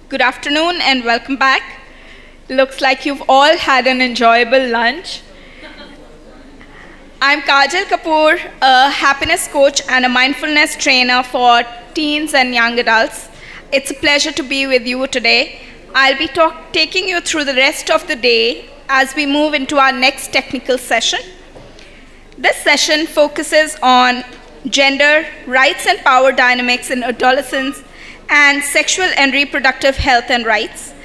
Good afternoon and welcome back. Looks like you've all had an enjoyable lunch. I'm Kajal Kapoor, a happiness coach and a mindfulness trainer for teens and young adults. It's a pleasure to be with you today. I'll be taking you through the rest of the day as we move into our next technical session. This session focuses on gender, rights and power dynamics in adolescence, and sexual and reproductive health and rights.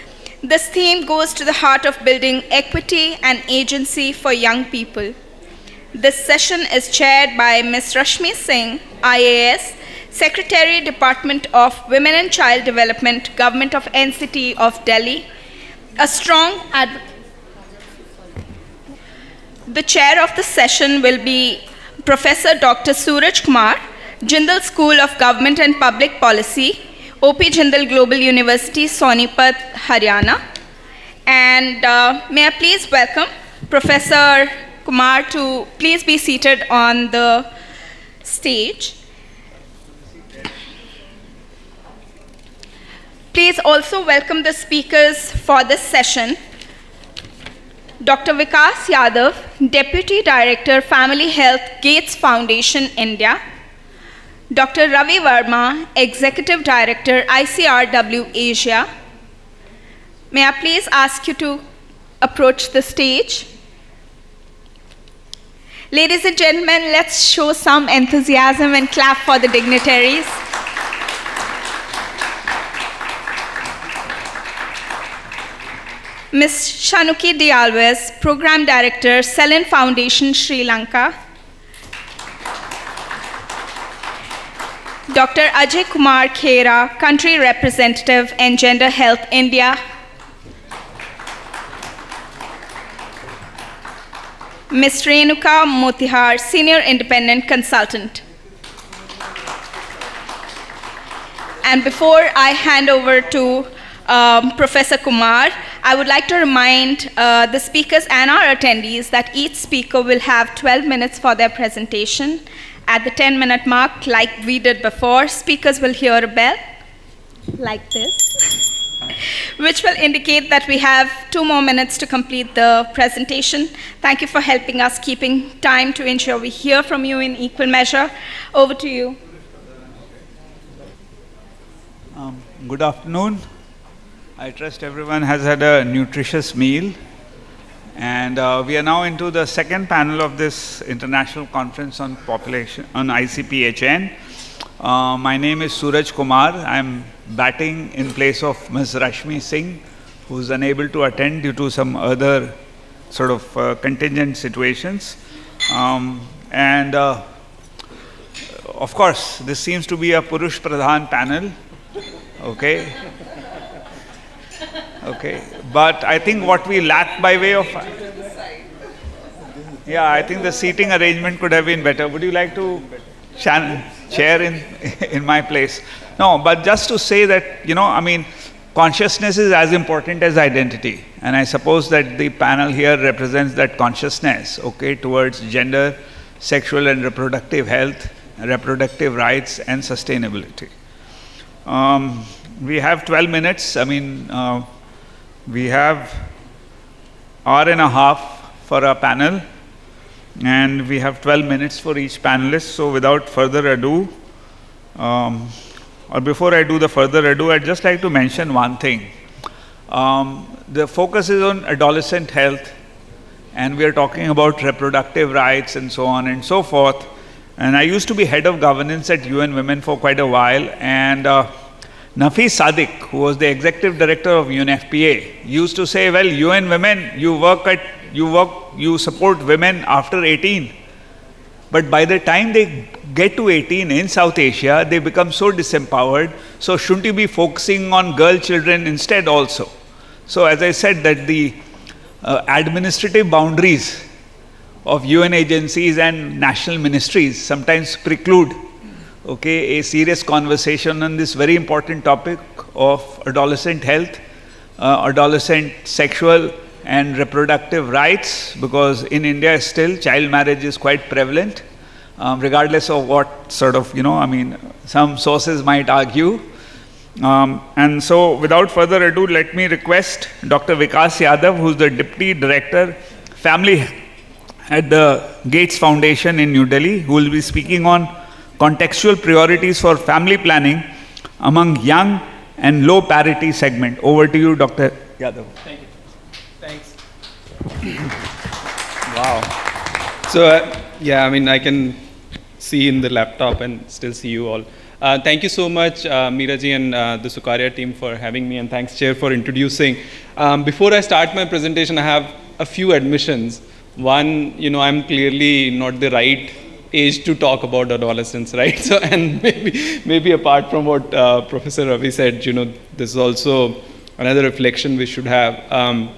This theme goes to the heart of building equity and agency for young people. This session is chaired by Ms. Rashmi Singh, IAS, Secretary, Department of Women and Child Development, Government of NCT of Delhi. The chair of the session will be Professor Dr. Suraj Kumar, Jindal School of Government and Public Policy, OP Jindal Global University, Sonipat, Haryana. And may I please welcome Professor Kumar to please be seated on the stage. Please also welcome the speakers for this session. Dr. Vikas Yadav, Deputy Director, Family Health, Gates Foundation, India. Dr. Ravi Verma, Executive Director, ICRW Asia. May I please ask you to approach the stage? Ladies and gentlemen, let's show some enthusiasm and clap for the dignitaries. Ms. Shanuki Dialves, Program Director, Selen Foundation, Sri Lanka. Dr. Ajay Kumar Khera, Country Representative and Gender Health, India. Ms. Renuka Motihar, Senior Independent Consultant. And before I hand over to Professor Kumar, I would like to remind the speakers and our attendees that each speaker will have 12 minutes for their presentation. At the 10-minute mark, like we did before, speakers will hear a bell, like this, which will indicate that we have 2 more minutes to complete the presentation. Thank you for helping us keeping time to ensure we hear from you in equal measure. Over to you. Good afternoon. I trust everyone has had a nutritious meal. And we are now into the second panel of this international conference on population, on ICPHN. My name is Suraj Kumar. I'm batting in place of Ms. Rashmi Singh, who's unable to attend due to some other sort of contingent situations. Of course, this seems to be a Purush Pradhan panel. Okay. Okay, but I think what we lack by way of... Yeah, I think the seating arrangement could have been better. Would you like to chair in my place? No, but just to say that, consciousness is as important as identity. And I suppose that the panel here represents that consciousness, okay, towards gender, sexual and reproductive health, reproductive rights, and sustainability. We have 12 minutes. We have hour and a half for a panel, and we have 12 minutes for each panelist. So without further ado, or before I do the further ado, I'd just like to mention one thing. The focus is on adolescent health, and we are talking about reproductive rights and so on and so forth. And I used to be head of governance at UN Women for quite a while, and Nafis Sadiq, who was the executive director of UNFPA, used to say, well, UN Women, you support women after 18. But by the time they get to 18 in South Asia, they become so disempowered. So shouldn't you be focusing on girl children instead also? So as I said, that the administrative boundaries of UN agencies and national ministries sometimes preclude a serious conversation on this very important topic of adolescent health, adolescent sexual and reproductive rights, because in India still child marriage is quite prevalent, regardless of what sort of, some sources might argue. And so, without further ado, let me request Dr. Vikas Yadav, who's the Deputy Director, Family at the Gates Foundation in New Delhi, who will be speaking on contextual priorities for family planning among young and low parity segment. Over to you, Dr. Yadav. Thank you. Thanks. Wow. So, yeah, I mean, I can see in the laptop and still see you all. Thank you so much, Meeraji and the Sukaria team for having me, and thanks, Chair, for introducing. Before I start my presentation, I have a few admissions. One, I'm clearly not the right age to talk about adolescence, right? So, and maybe apart from what Professor Ravi said, this is also another reflection we should have.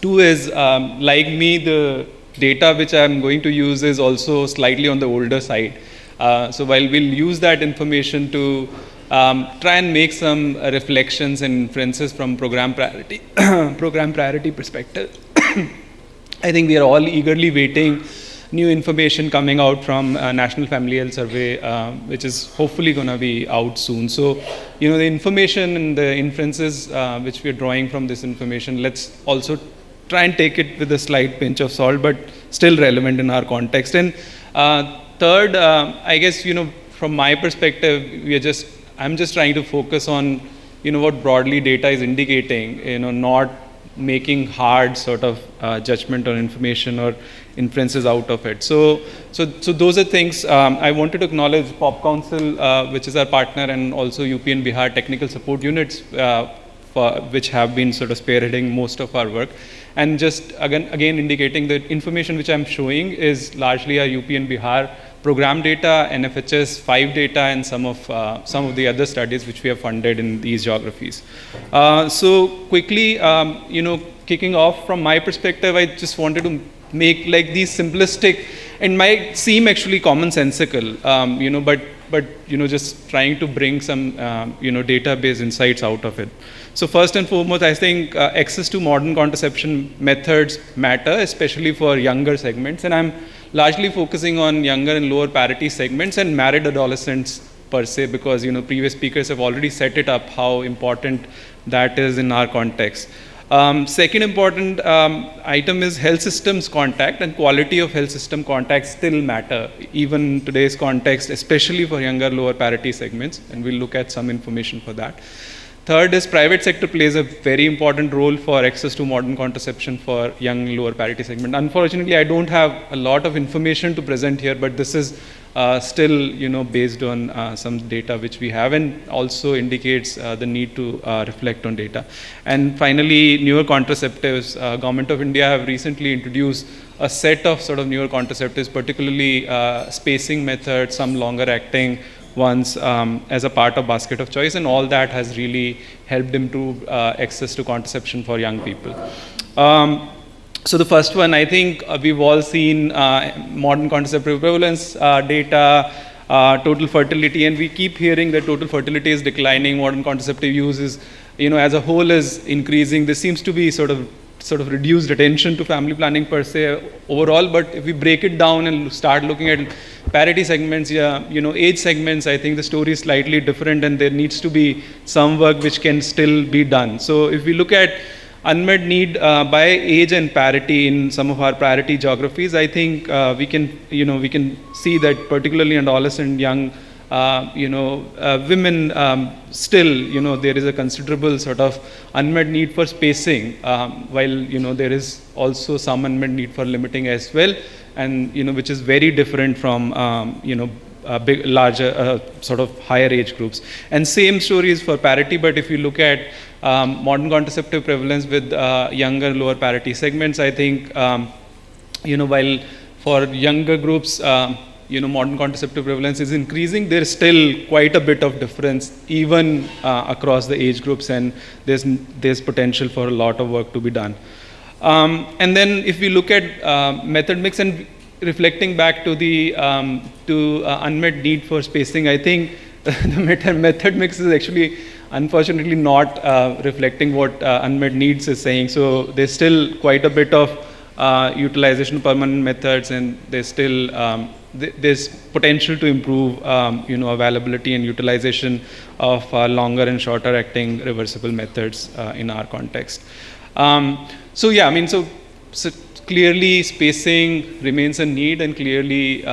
Two is, like me, the data which I'm going to use is also slightly on the older side. So while we'll use that information to try and make some reflections and inferences from program priority perspective, I think we are all eagerly waiting new information coming out from National Family Health Survey, which is hopefully going to be out soon. So, the information and the inferences which we are drawing from this information, let's also try and take it with a slight pinch of salt, but still relevant in our context. And third, I guess, from my perspective, I'm just trying to focus on, what broadly data is indicating, not making hard sort of judgment or information or inferences out of it. So those are things. I wanted to acknowledge Pop Council, which is our partner, and also UP and Bihar technical support units, which have been sort of spearheading most of our work. And just again indicating that information which I'm showing is largely our UP and Bihar program data, NFHS 5 data, and some of the other studies which we have funded in these geographies. So quickly, kicking off from my perspective, I just wanted to make like these simplistic, and might seem actually commonsensical, but just trying to bring some database insights out of it. So first and foremost, I think access to modern contraception methods matter, especially for younger segments, and I'm largely focusing on younger and lower parity segments and married adolescents per se, because previous speakers have already set it up how important that is in our context. Second important item is health systems contact, and quality of health system contact still matter, even in today's context, especially for younger lower parity segments, and we'll look at some information for that. Third is private sector plays a very important role for access to modern contraception for young lower parity segment. Unfortunately, I don't have a lot of information to present here, but this is still based on some data which we have, and also indicates the need to reflect on data. And finally, newer contraceptives. Government of India have recently introduced a set of sort of newer contraceptives, particularly spacing methods, some longer acting ones as a part of basket of choice, and all that has really helped improve access to contraception for young people. So the first one, I think we've all seen modern contraceptive prevalence data, total fertility, and we keep hearing that total fertility is declining, modern contraceptive use is, as a whole is increasing. There seems to be sort of reduced attention to family planning per se overall, but if we break it down and start looking at parity segments, age segments, I think the story is slightly different, and there needs to be some work which can still be done. So if we look at unmet need by age and parity in some of our priority geographies, I think we can see that particularly in adolescent, young, women, still, there is a considerable sort of unmet need for spacing, while, there is also some unmet need for limiting as well, and, which is very different from, big, larger, sort of higher age groups. And same stories for parity, but if you look at modern contraceptive prevalence with younger, lower parity segments, I think, while for younger groups, modern contraceptive prevalence is increasing, there is still quite a bit of difference even across the age groups, and there's potential for a lot of work to be done. And then if we look at method mix and reflecting back to the unmet need for spacing, I think the method mix is actually unfortunately not reflecting what unmet needs is saying. So there's still quite a bit of utilization of permanent methods, and there's still there's potential to improve, availability and utilization of longer and shorter acting reversible methods in our context. So clearly spacing remains a need, and clearly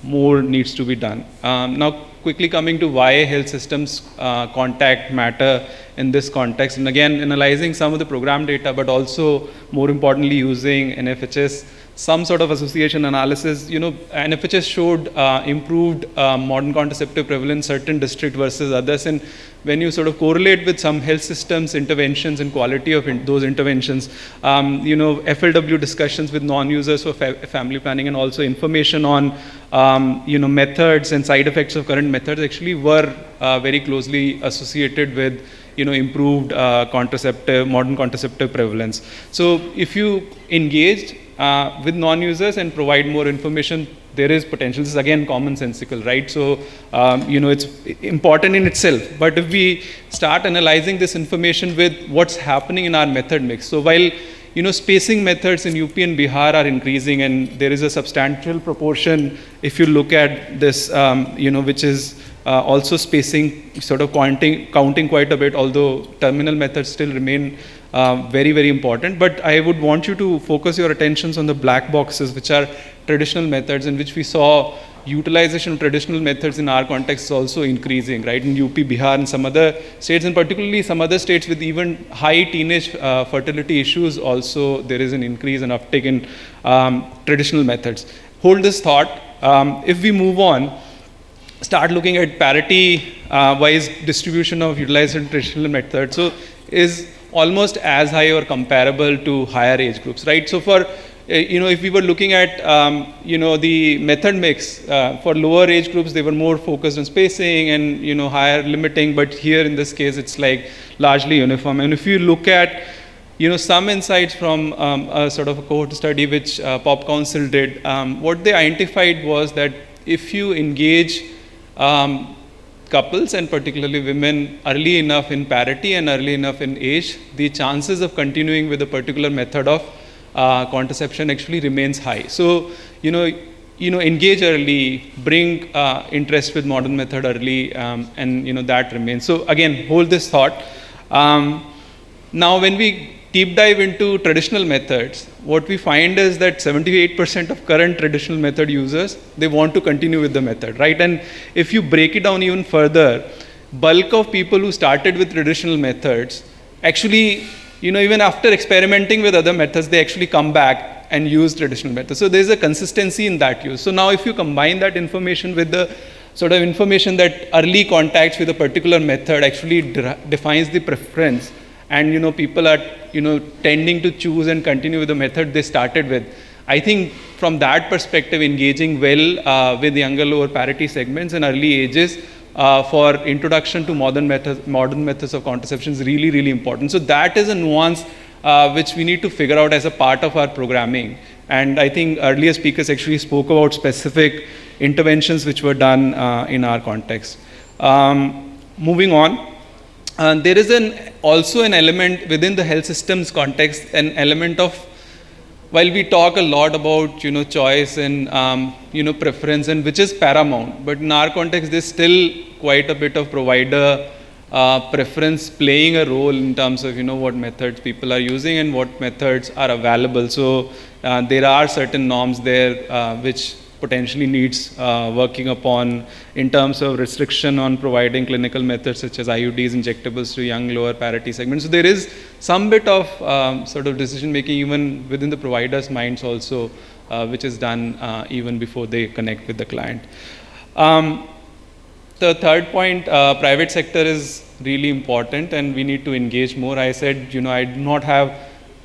more needs to be done. Now, quickly coming to why health systems contact matter in this context, and again analyzing some of the program data, but also more importantly using NFHS, some sort of association analysis. NFHS showed improved modern contraceptive prevalence in certain district versus others, and when you sort of correlate with some health systems interventions and quality of those interventions, FLW discussions with non-users for family planning, and also information on methods and side effects of current methods actually were very closely associated with improved modern contraceptive prevalence. So if you engaged with non-users and provide more information, there is potential. This is again commonsensical, right? So, it's important in itself. But if we start analyzing this information with what's happening in our method mix, so while spacing methods in UP and Bihar are increasing, and there is a substantial proportion, if you look at this, which is also spacing, sort of counting quite a bit, although terminal methods still remain very, very important. But I would want you to focus your attentions on the black boxes, which are traditional methods, in which we saw utilization of traditional methods in our context is also increasing, right? In UP, Bihar, and some other states, and particularly some other states with even high teenage fertility issues, also there is an increase and uptick in traditional methods. Hold this thought. If we move on, start looking at parity-wise distribution of utilization of traditional methods, so is almost as high or comparable to higher age groups, right? So for if we were looking at the method mix for lower age groups, they were more focused on spacing and higher limiting, but here in this case it's like largely uniform. And if you look at some insights from a sort of a cohort study which Pop Council did, what they identified was that if you engage couples, and particularly women, early enough in parity and early enough in age, the chances of continuing with a particular method of contraception actually remains high. So, engage early, bring interest with modern method early, and that remains. So again, hold this thought. Now, when we deep dive into traditional methods, what we find is that 78% of current traditional method users, they want to continue with the method, right? And if you break it down even further, bulk of people who started with traditional methods, actually, even after experimenting with other methods, they actually come back and use traditional methods. So there's a consistency in that use. So now if you combine that information with the sort of information that early contacts with a particular method actually defines the preference, and people are tending to choose and continue with the method they started with. I think from that perspective, engaging well with younger lower parity segments and early ages for introduction to modern methods of contraception is really, really important. So that is a nuance which we need to figure out as a part of our programming. And I think earlier speakers actually spoke about specific interventions which were done in our context. Moving on. There is also an element within the health systems context, an element of, while we talk a lot about choice and preference, and which is paramount, but in our context there's still quite a bit of provider preference playing a role in terms of what methods people are using and what methods are available. So there are certain norms there which potentially needs working upon in terms of restriction on providing clinical methods such as IUDs, injectables to young lower parity segments. So there is some bit of sort of decision making even within the providers' minds also, which is done even before they connect with the client. The third point, private sector is really important and we need to engage more. I said, I do not have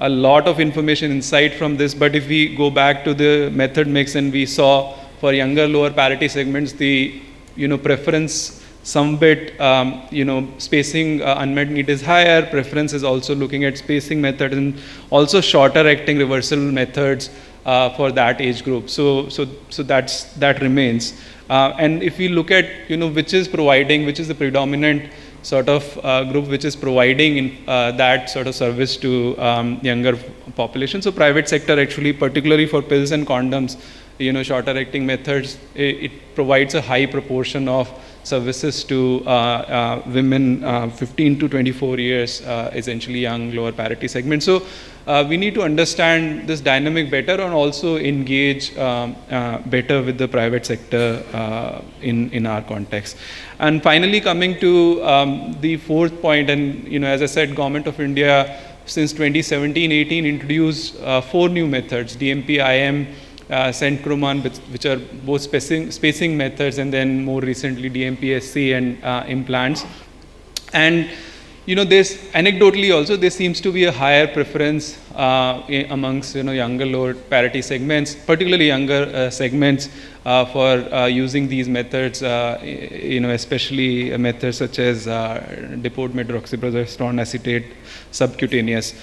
a lot of information insight from this, but if we go back to the method mix and we saw for younger lower parity segments, the preference some bit, spacing unmet need is higher, preference is also looking at spacing methods and also shorter acting reversal methods for that age group. So that remains. And if we look at, which is the predominant sort of group which is providing that sort of service to younger population. So private sector actually, particularly for pills and condoms, shorter acting methods, it provides a high proportion of services to women 15 to 24 years, essentially young lower parity segment. So we need to understand this dynamic better and also engage better with the private sector in our context. And finally, coming to the fourth point, and as I said, Government of India since 2017-18 introduced 4 new methods: DMP, IM, Centroman, which are both spacing methods, and then more recently DMPSC and implants. And there's anecdotally also there seems to be a higher preference amongst younger lower parity segments, particularly younger segments, for using these methods, especially methods such as depot medroxyprogesterone acetate subcutaneous.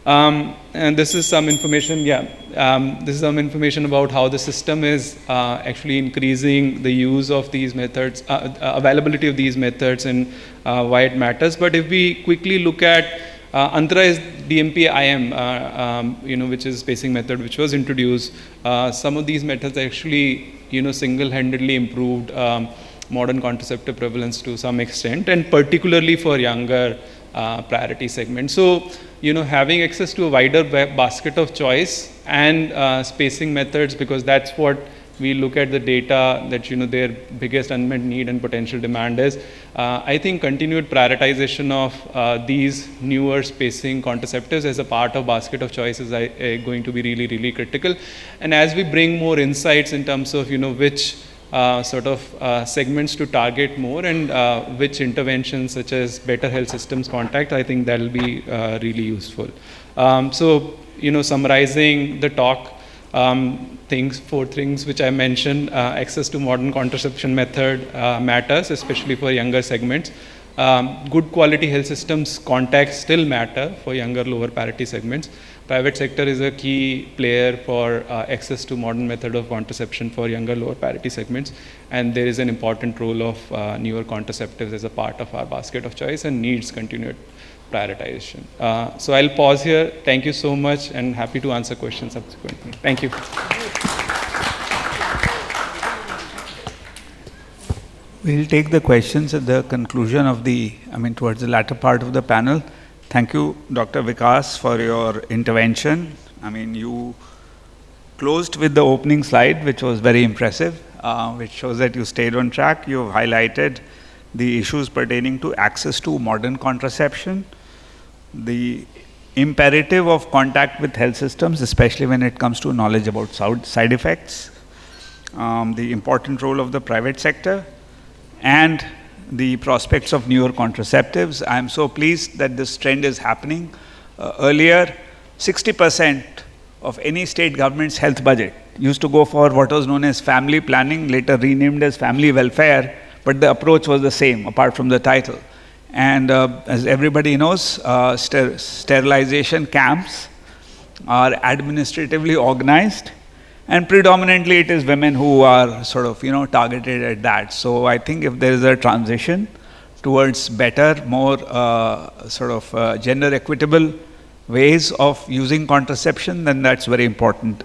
And this is some information, this is some information about how the system is actually increasing the use of these methods, availability of these methods, and why it matters. But if we quickly look at Antara is DMP IM, which is spacing method, which was introduced. Some of these methods actually, single-handedly improved modern contraceptive prevalence to some extent, and particularly for younger priority segments. So, having access to a wider basket of choice and spacing methods, because that's what we look at the data that their biggest unmet need and potential demand is. I think continued prioritization of these newer spacing contraceptives as a part of basket of choice is going to be really, really critical. And as we bring more insights in terms of which sort of segments to target more and which interventions such as better health systems contact, I think that will be really useful. So, summarizing the talk, 4 things which I mentioned: access to modern contraception method matters, especially for younger segments. Good quality health systems contacts still matter for younger lower parity segments. Private sector is a key player for access to modern method of contraception for younger lower parity segments, and there is an important role of newer contraceptives as a part of our basket of choice and needs continued prioritization. So I'll pause here. Thank you so much, and happy to answer questions subsequently. Thank you. We'll take the questions at the conclusion of towards the latter part of the panel. Thank you, Dr. Vikas, for your intervention. You closed with the opening slide, which was very impressive, which shows that you stayed on track. You've highlighted the issues pertaining to access to modern contraception, the imperative of contact with health systems, especially when it comes to knowledge about side effects, the important role of the private sector, and the prospects of newer contraceptives. I am so pleased that this trend is happening. Earlier, 60% of any state government's health budget used to go for what was known as family planning, later renamed as family welfare, but the approach was the same, apart from the title. And as everybody knows, sterilization camps are administratively organized, and predominantly it is women who are sort of, targeted at that. So I think if there is a transition towards better, more gender equitable ways of using contraception, then that's very important.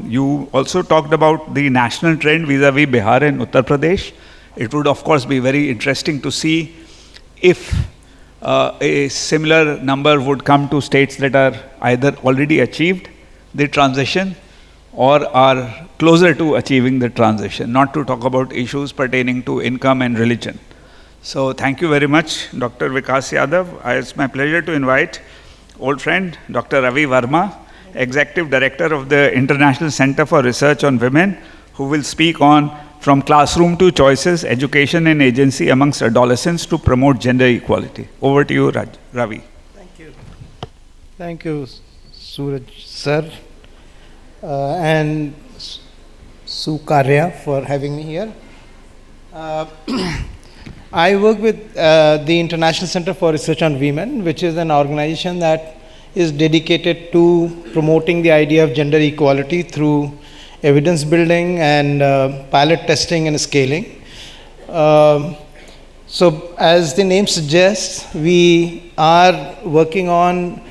You also talked about the national trend vis-a-vis Bihar and Uttar Pradesh. It would of course be very interesting to see if a similar number would come to states that are either already achieved the transition or are closer to achieving the transition, not to talk about issues pertaining to income and religion. So thank you very much, Dr. Vikas Yadav. It's my pleasure to invite old friend, Dr. Ravi Verma, Executive Director of the International Center for Research on Women, who will speak on From Classroom to Choices, Education and Agency Amongst Adolescents to Promote Gender Equality. Over to you, Ravi. Thank you. Thank you, Suraj sir. And Sukarya for having me here. I work with the International Center for Research on Women, which is an organization that is dedicated to promoting the idea of gender equality through evidence building and pilot testing and scaling. So as the name suggests, we are working on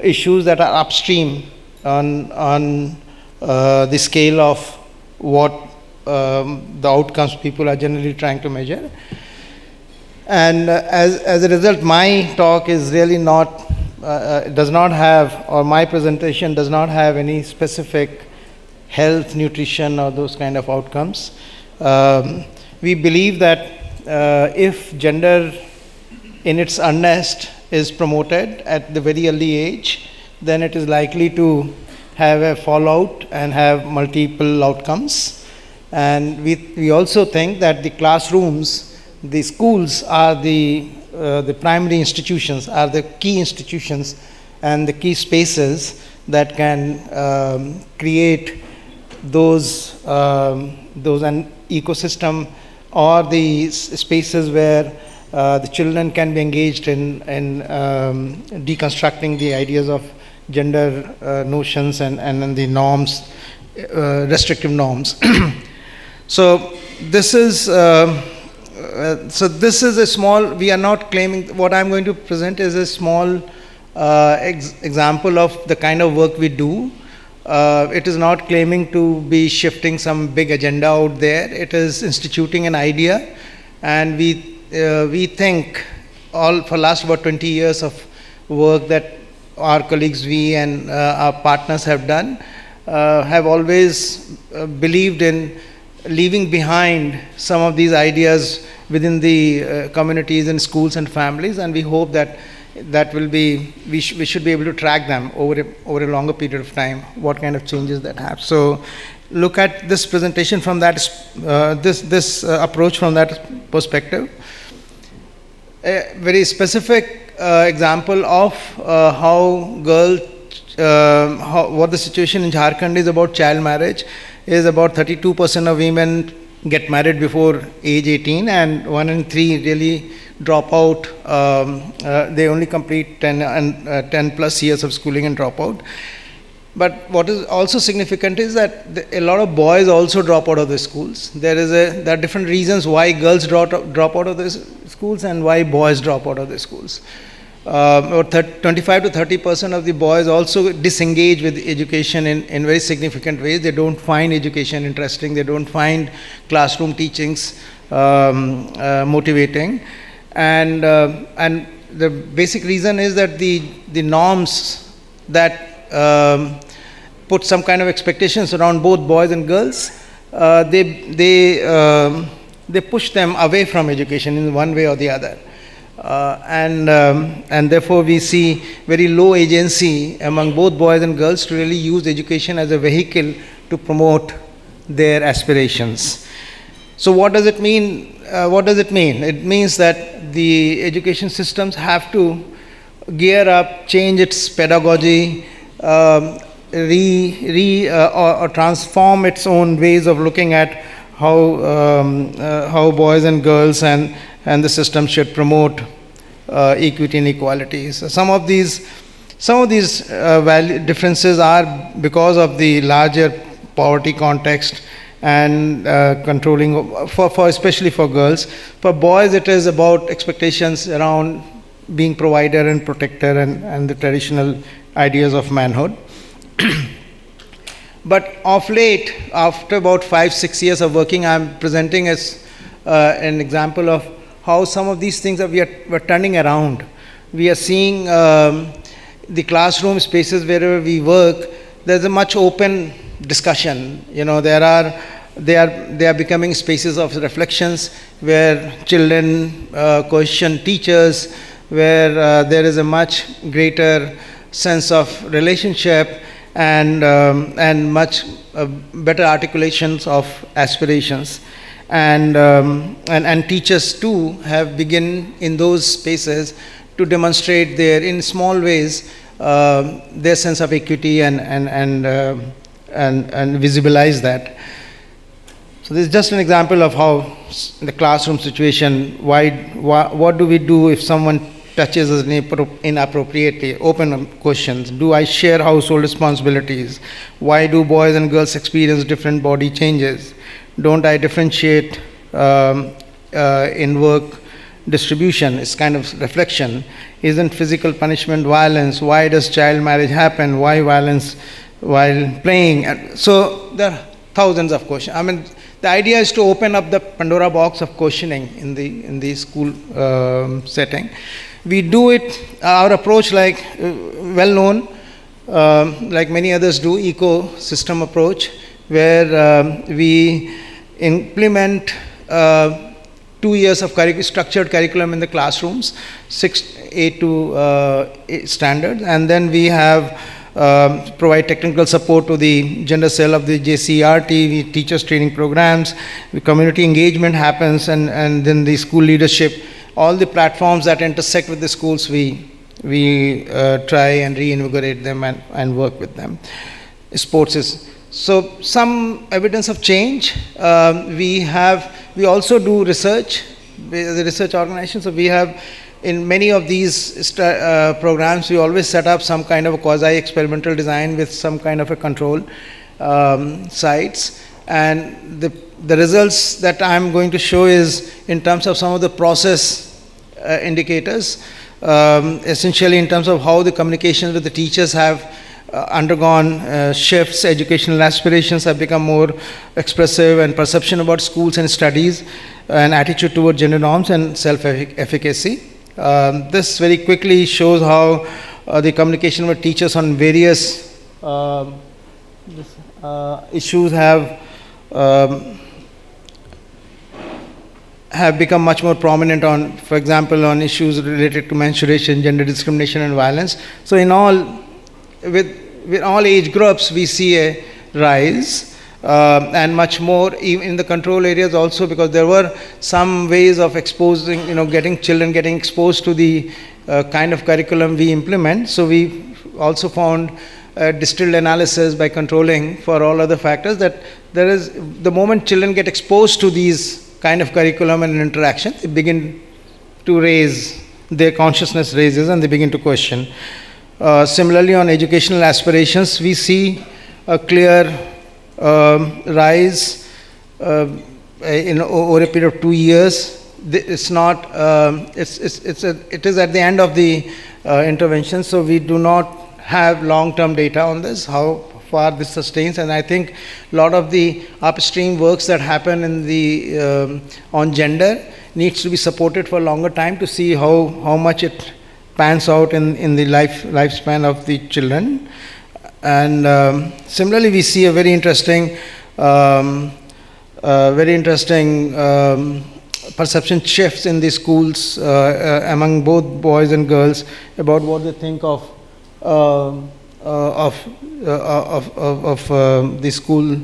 issues that are upstream on the scale of what the outcomes people are generally trying to measure. And as a result, my talk is really not, does not have, or my presentation does not have any specific health, nutrition, or those kind of outcomes. We believe that if gender in its earnest is promoted at the very early age, then it is likely to have a fallout and have multiple outcomes. And we also think that the classrooms, the schools are the primary institutions, are the key institutions and the key spaces that can create those an ecosystem or the spaces where the children can be engaged in deconstructing the ideas of gender notions and the norms, restrictive norms. So this is a small, we are not claiming, what I'm going to present is a small example of the kind of work we do. It is not claiming to be shifting some big agenda out there. It is instituting an idea, and we think for last about 20 years of work that our colleagues, we and our partners have done, have always believed in leaving behind some of these ideas within the communities and schools and families, and we hope that will be, we should be able to track them over a longer period of time, what kind of changes that have. So look at this presentation from that, this approach from that perspective. A very specific example of how what the situation in Jharkhand is about child marriage is about 32% of women get married before age 18, and 1 in 3 really drop out. They only complete 10 plus years of schooling and drop out. But what is also significant is that a lot of boys also drop out of the schools. There are different reasons why girls drop out of the schools and why boys drop out of the schools. About 25 to 30% of the boys also disengage with education in very significant ways. They don't find education interesting. They don't find classroom teachings motivating. And the basic reason is that the norms that put some kind of expectations around both boys and girls, they push them away from education in one way or the other. And therefore we see very low agency among both boys and girls to really use education as a vehicle to promote their aspirations. So what does it mean? It means that the education systems have to gear up, change its pedagogy, or transform its own ways of looking at how boys and girls and the system should promote equity and equality. So some of these value differences are because of the larger poverty context and controlling for especially for girls. For boys, it is about expectations around being provider and protector and the traditional ideas of manhood. But of late, after about 5-6 years of working, I'm presenting as an example of how some of these things we're turning around. We are seeing the classroom spaces wherever we work, there's a much open discussion. You know, they are becoming spaces of reflections where children question teachers, where there is a much greater sense of relationship and much better articulations of aspirations. And teachers too have begun in those spaces to demonstrate in small ways their sense of equity and visualize that. So this is just an example of how the classroom situation, what do we do if someone touches us inappropriately? Open questions. Do I share household responsibilities? Why do boys and girls experience different body changes? Don't I differentiate in work distribution? It's kind of reflection. Isn't physical punishment violence? Why does child marriage happen? Why violence while playing? And so there are thousands of questions. I mean, the idea is to open up the Pandora box of questioning in the school setting. We do it, our approach, like well known, like many others do, ecosystem approach, where we implement 2 years of structured curriculum in the classrooms, 8 to 8 standards, and then we have provide technical support to the gender cell of the JCRT, we teachers training programs, community engagement happens, and then the school leadership, all the platforms that intersect with the schools, we try and reinvigorate them and work with them. Sports is so some evidence of change. We also do research, the research organization. So we have in many of these programs, we always set up some kind of a quasi-experimental design with some kind of a control sites. And the results that I'm going to show is in terms of some of the process indicators, essentially in terms of how the communications with the teachers have undergone shifts, educational aspirations have become more expressive, and perception about schools and studies, and attitude toward gender norms and self-efficacy. This very quickly shows how the communication with teachers on various issues have become much more prominent on, for example, on issues related to menstruation, gender discrimination and violence. So in all, with all age groups, we see a rise, and much more even in the control areas also, because there were some ways of exposing, getting children getting exposed to the kind of curriculum we implement. So we also found distilled analysis by controlling for all other factors, that there is, the moment children get exposed to these kind of curriculum and interaction, they begin to raise, their consciousness raises and they begin to question. Similarly, on educational aspirations, we see a clear rise over a period of 2 years. It's not. It is at the end of the intervention, so we do not have long-term data on this, how far this sustains. And I think a lot of the upstream works that happen in the on gender needs to be supported for a longer time to see how much it pans out in the lifespan of the children. And similarly, we see a very interesting perception shifts in the schools among both boys and girls about what they think of the school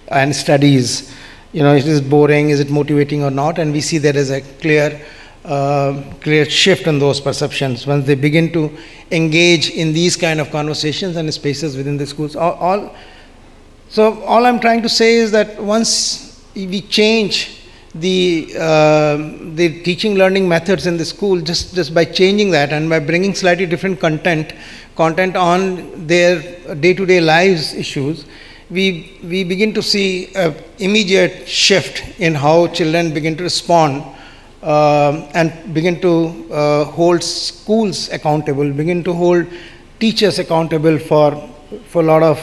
and studies. Is it boring? Is it motivating or not? And we see there is a clear shift in those perceptions once they begin to engage in these kind of conversations and spaces within the schools. So all I'm trying to say is that once we change the teaching learning methods in the school, just by changing that and by bringing slightly different content on their day-to-day lives issues, we begin to see an immediate shift in how children begin to respond and begin to hold schools accountable, begin to hold teachers accountable for a lot of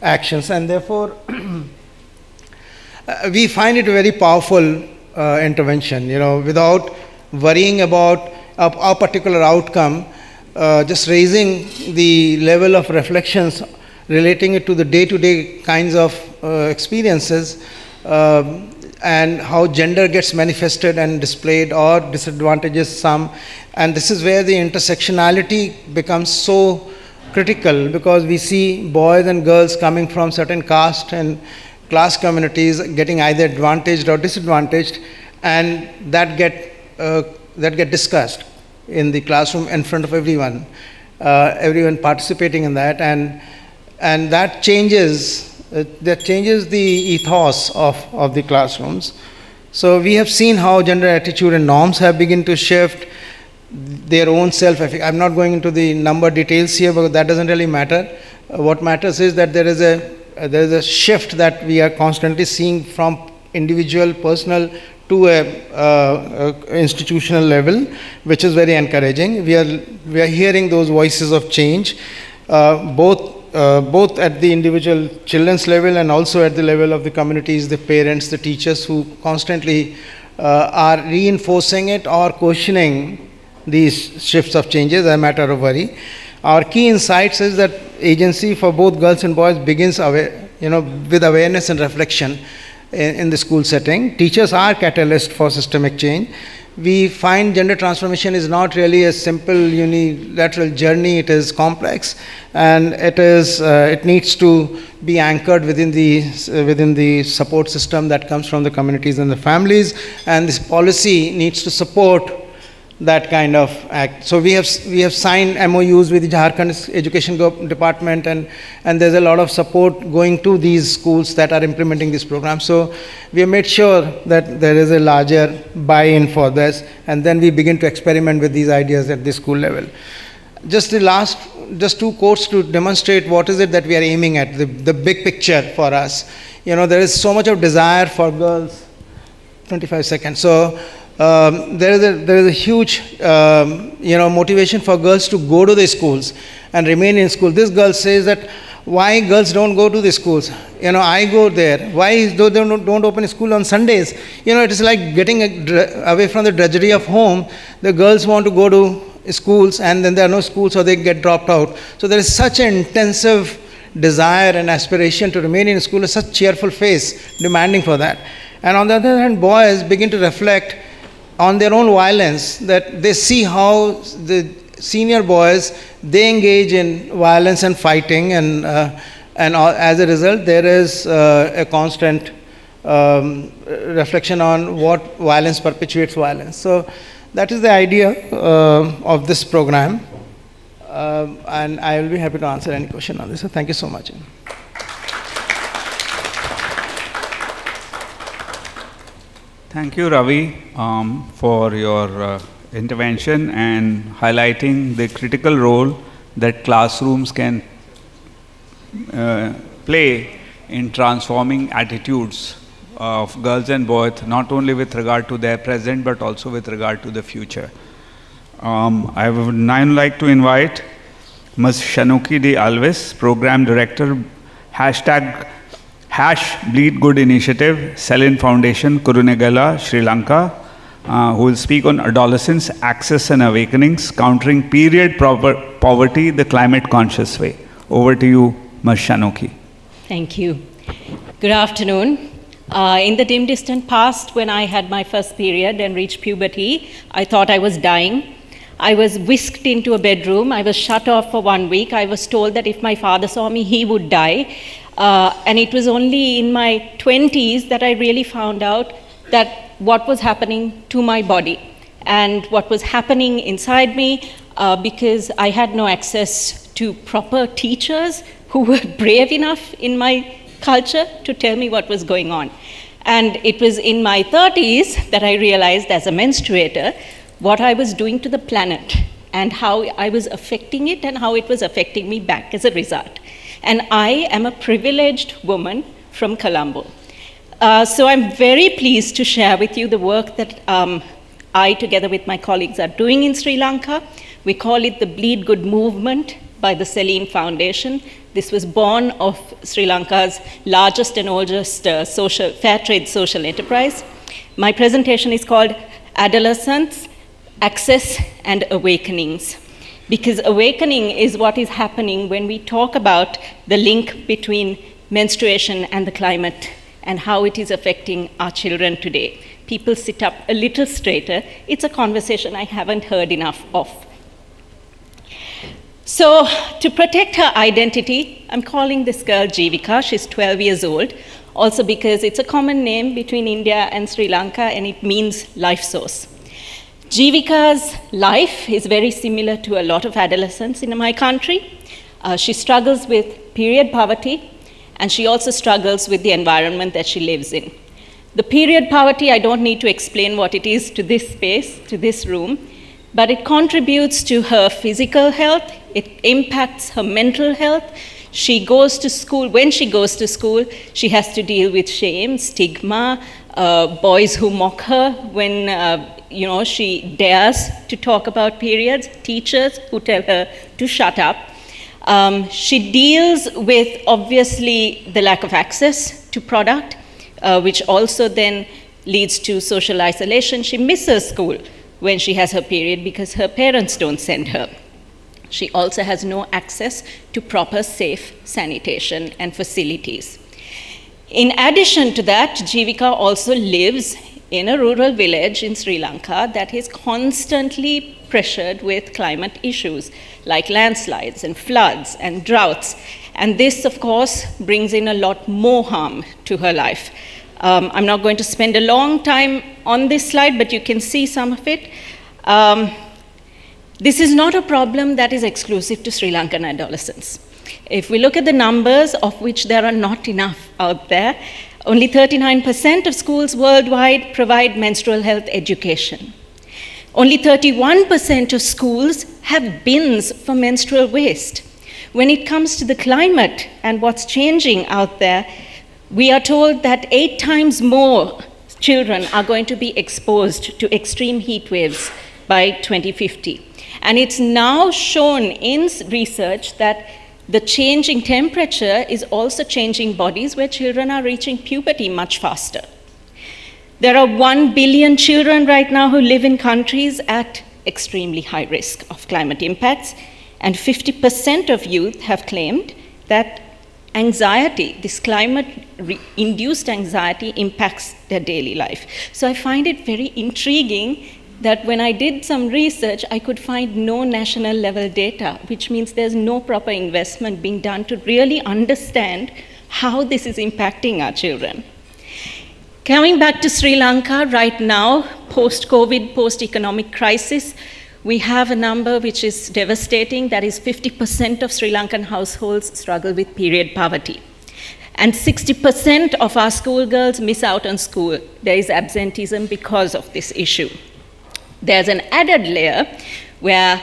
actions. And therefore, we find it a very powerful intervention, without worrying about a particular outcome, just raising the level of reflections, relating it to the day-to-day kinds of experiences, and how gender gets manifested and displayed or disadvantages some. And this is where the intersectionality becomes so critical, because we see boys and girls coming from certain caste and class communities getting either advantaged or disadvantaged, and that get discussed in the classroom in front of everyone participating in that, and that changes the ethos of the classrooms. So we have seen how gender attitude and norms have begun to shift their own self-efficacy. I'm not going into the number details here, but that doesn't really matter. What matters is that there is a shift that we are constantly seeing from individual, personal to a institutional level, which is very encouraging. We are hearing those voices of change, both both at the individual children's level and also at the level of the communities, the parents, the teachers who constantly are reinforcing it or questioning these shifts of changes as a matter of worry. Our key insights is that agency for both girls and boys begins with awareness and reflection in the school setting. Teachers are catalysts for systemic change. We find gender transformation is not really a simple unilateral journey. It is complex, and it needs to be anchored within the support system that comes from the communities and the families, and this policy needs to support that kind of act. So we have signed MOUs with the Jharkhand Education Department, and there's a lot of support going to these schools that are implementing this program. So we have made sure that there is a larger buy-in for this, and then we begin to experiment with these ideas at the school level. Just two quotes to demonstrate what is it that we are aiming at, the big picture for us. There is so much of desire for girls. 25 seconds. So there is a huge motivation for girls to go to the schools and remain in school. This girl says that why girls don't go to the schools. I go there. Why they don't open school on Sundays? It is like getting away from the drudgery of home. The girls want to go to schools, and then there are no schools, so they get dropped out. So there is such an intensive desire and aspiration to remain in school, such cheerful face demanding for that. And on the other hand, boys begin to reflect on their own violence, that they see how the senior boys, they engage in violence and fighting, and as a result there is a constant reflection on what violence perpetuates violence. So that is the idea of this program, and I will be happy to answer any question on this. So thank you so much. Thank you, Ravi, for your intervention and highlighting the critical role that classrooms can play in transforming attitudes of girls and boys, not only with regard to their present, but also with regard to the future. I would now like to invite Ms. Shanuki de Alves, Program Director, #Bleed Good Initiative, Selin Foundation, Kurunegala, Sri Lanka, who will speak on adolescence, access and awakenings, countering period poverty the climate conscious way. Over to you, Ms. Shanuki. Thank you. Good afternoon. In the dim distant past, when I had my first period and reached puberty, I thought I was dying. I was whisked into a bedroom. I was shut off for 1 week. I was told that if my father saw me, he would die. And it was only in my 20s that I really found out that what was happening to my body and what was happening inside me, because I had no access to proper teachers who were brave enough in my culture to tell me what was going on. And it was in my 30s that I realized, as a menstruator, what I was doing to the planet and how I was affecting it and how it was affecting me back as a result. And I am a privileged woman from Colombo. So I'm very pleased to share with you the work that I, together with my colleagues, are doing in Sri Lanka. We call it the Bleed Good Movement by the Selin Foundation. This was born of Sri Lanka's largest and oldest fair trade social enterprise. My presentation is called Adolescence, Access and Awakenings. Because awakening is what is happening when we talk about the link between menstruation and the climate and how it is affecting our children today. People sit up a little straighter. It's a conversation I haven't heard enough of. So to protect her identity, I'm calling this girl Jeevika. She's 12 years old, also because it's a common name between India and Sri Lanka, and it means life source. Jeevika's life is very similar to a lot of adolescents in my country. She struggles with period poverty, and she also struggles with the environment that she lives in. The period poverty, I don't need to explain what it is to this space, to this room, but it contributes to her physical health, it impacts her mental health. She goes to school, when she goes to school, she has to deal with shame, stigma, boys who mock her when she dares to talk about periods, teachers who tell her to shut up. She deals with, obviously, the lack of access to product, which also then leads to social isolation. She misses school when she has her period because her parents don't send her. She also has no access to proper, safe sanitation and facilities. In addition to that, Jivika also lives in a rural village in Sri Lanka that is constantly pressured with climate issues like landslides and floods and droughts. And this, of course, brings in a lot more harm to her life. I'm not going to spend a long time on this slide, but you can see some of it. This is not a problem that is exclusive to Sri Lankan adolescents. If we look at the numbers, of which there are not enough out there, only 39% of schools worldwide provide menstrual health education. Only 31% of schools have bins for menstrual waste. When it comes to the climate and what's changing out there, we are told that 8 times more children are going to be exposed to extreme heat waves by 2050. And it's now shown in research that the changing temperature is also changing bodies where children are reaching puberty much faster. There are 1 billion children right now who live in countries at extremely high risk of climate impacts, and 50% of youth have claimed that anxiety, this climate-induced anxiety, impacts their daily life. So I find it very intriguing that when I did some research, I could find no national level data, which means there's no proper investment being done to really understand how this is impacting our children. Coming back to Sri Lanka right now, post-COVID, post-economic crisis, we have a number which is devastating. That is 50% of Sri Lankan households struggle with period poverty. And 60% of our schoolgirls miss out on school. There is absenteeism because of this issue. There's an added layer where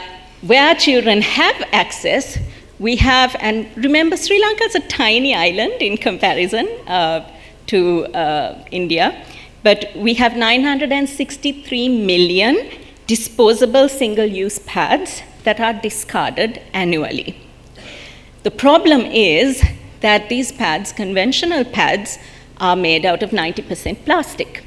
children have access, we have, and remember Sri Lanka is a tiny island in comparison to India, but we have 963 million disposable single-use pads that are discarded annually. The problem is that these pads, conventional pads, are made out of 90% plastic.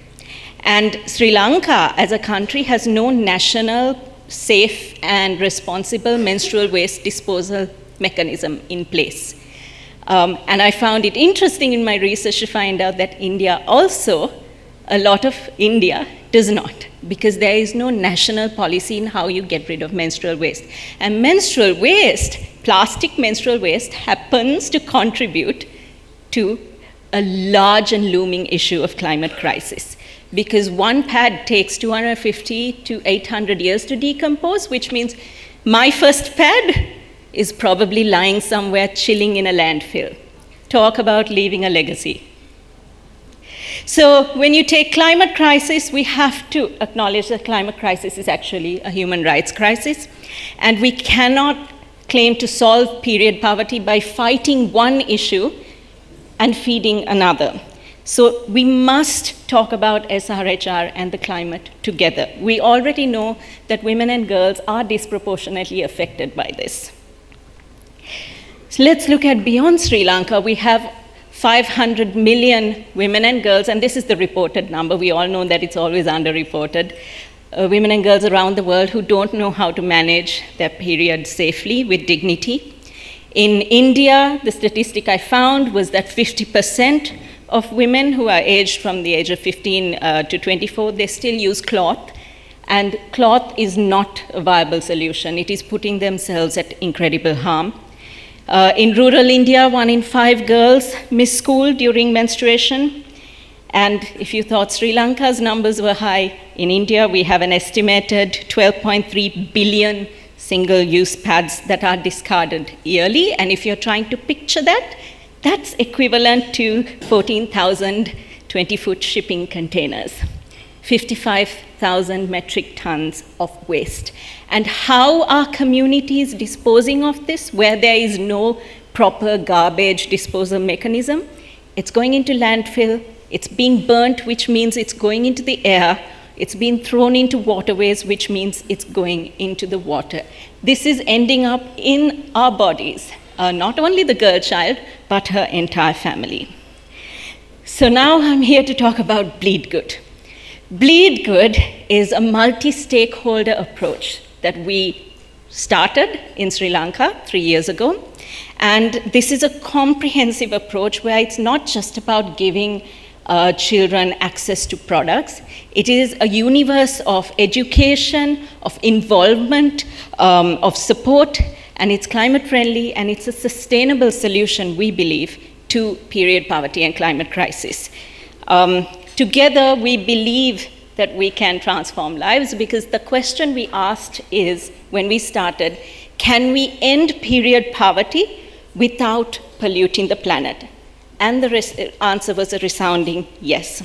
And Sri Lanka, as a country, has no national, safe, and responsible menstrual waste disposal mechanism in place. And I found it interesting in my research to find out that India also, a lot of India does not, because there is no national policy in how you get rid of menstrual waste. And menstrual waste, plastic menstrual waste, happens to contribute to a large and looming issue of climate crisis. Because one pad takes 250 to 800 years to decompose, which means my first pad is probably lying somewhere chilling in a landfill. Talk about leaving a legacy. So when you take climate crisis, we have to acknowledge that climate crisis is actually a human rights crisis. And we cannot claim to solve period poverty by fighting one issue and feeding another. So we must talk about SRHR and the climate together. We already know that women and girls are disproportionately affected by this. So let's look at beyond Sri Lanka. We have 500 million women and girls, and this is the reported number. We all know that it's always underreported. Women and girls around the world who don't know how to manage their period safely with dignity. In India, the statistic I found was that 50% of women who are aged from the age of 15 to 24, they still use cloth. And cloth is not a viable solution. It is putting themselves at incredible harm. In rural India, 1 in 5 girls miss school during menstruation. And if you thought Sri Lanka's numbers were high, in India we have an estimated 12.3 billion single-use pads that are discarded yearly. And if you're trying to picture that, that's equivalent to 14,000 20-foot shipping containers, 55,000 metric tons of waste. And how are communities disposing of this where there is no proper garbage disposal mechanism? It's going into landfill, it's being burnt, which means it's going into the air, it's being thrown into waterways, which means it's going into the water. This is ending up in our bodies not only the girl child, but her entire family. So now I'm here to talk about Bleed Good. Bleed Good is a multi-stakeholder approach that we started in Sri Lanka 3 years ago. And this is a comprehensive approach where it's not just about giving children access to products. It is a universe of education, of involvement, of support, and it's climate friendly, and it's a sustainable solution, we believe, to period poverty and climate crisis. Together, we believe that we can transform lives, because the question we asked is, when we started, can we end period poverty without polluting the planet? And the answer was a resounding yes.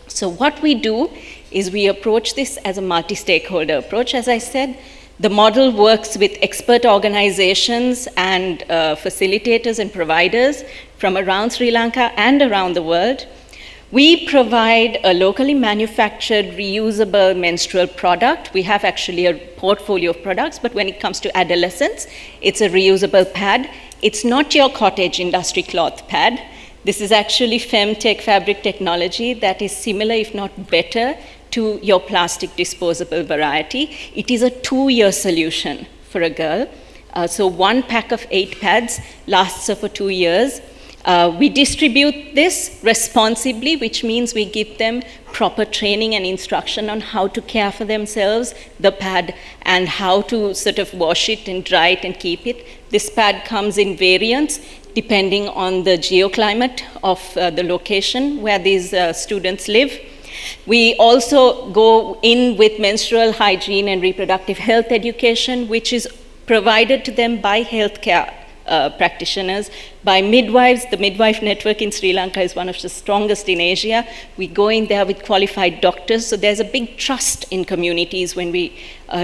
So what we do is we approach this as a multi-stakeholder approach. As I said, the model works with expert organizations and facilitators and providers from around Sri Lanka and around the world. We provide a locally manufactured, reusable menstrual product. We have actually a portfolio of products, but when it comes to adolescents, it's a reusable pad. It's not your cottage industry cloth pad. This is actually femtech fabric technology that is similar, if not better, to your plastic disposable variety. It is a 2-year solution for a girl. So 1 pack of 8 pads lasts her for 2 years. We distribute this responsibly, which means we give them proper training and instruction on how to care for themselves, the pad, and how to sort of wash it and dry it and keep it. This pad comes in variants depending on the geoclimate of the location where these students live. We also go in with menstrual hygiene and reproductive health education, which is provided to them by healthcare practitioners, by midwives. The midwife network in Sri Lanka is one of the strongest in Asia. We go in there with qualified doctors, so there's a big trust in communities when we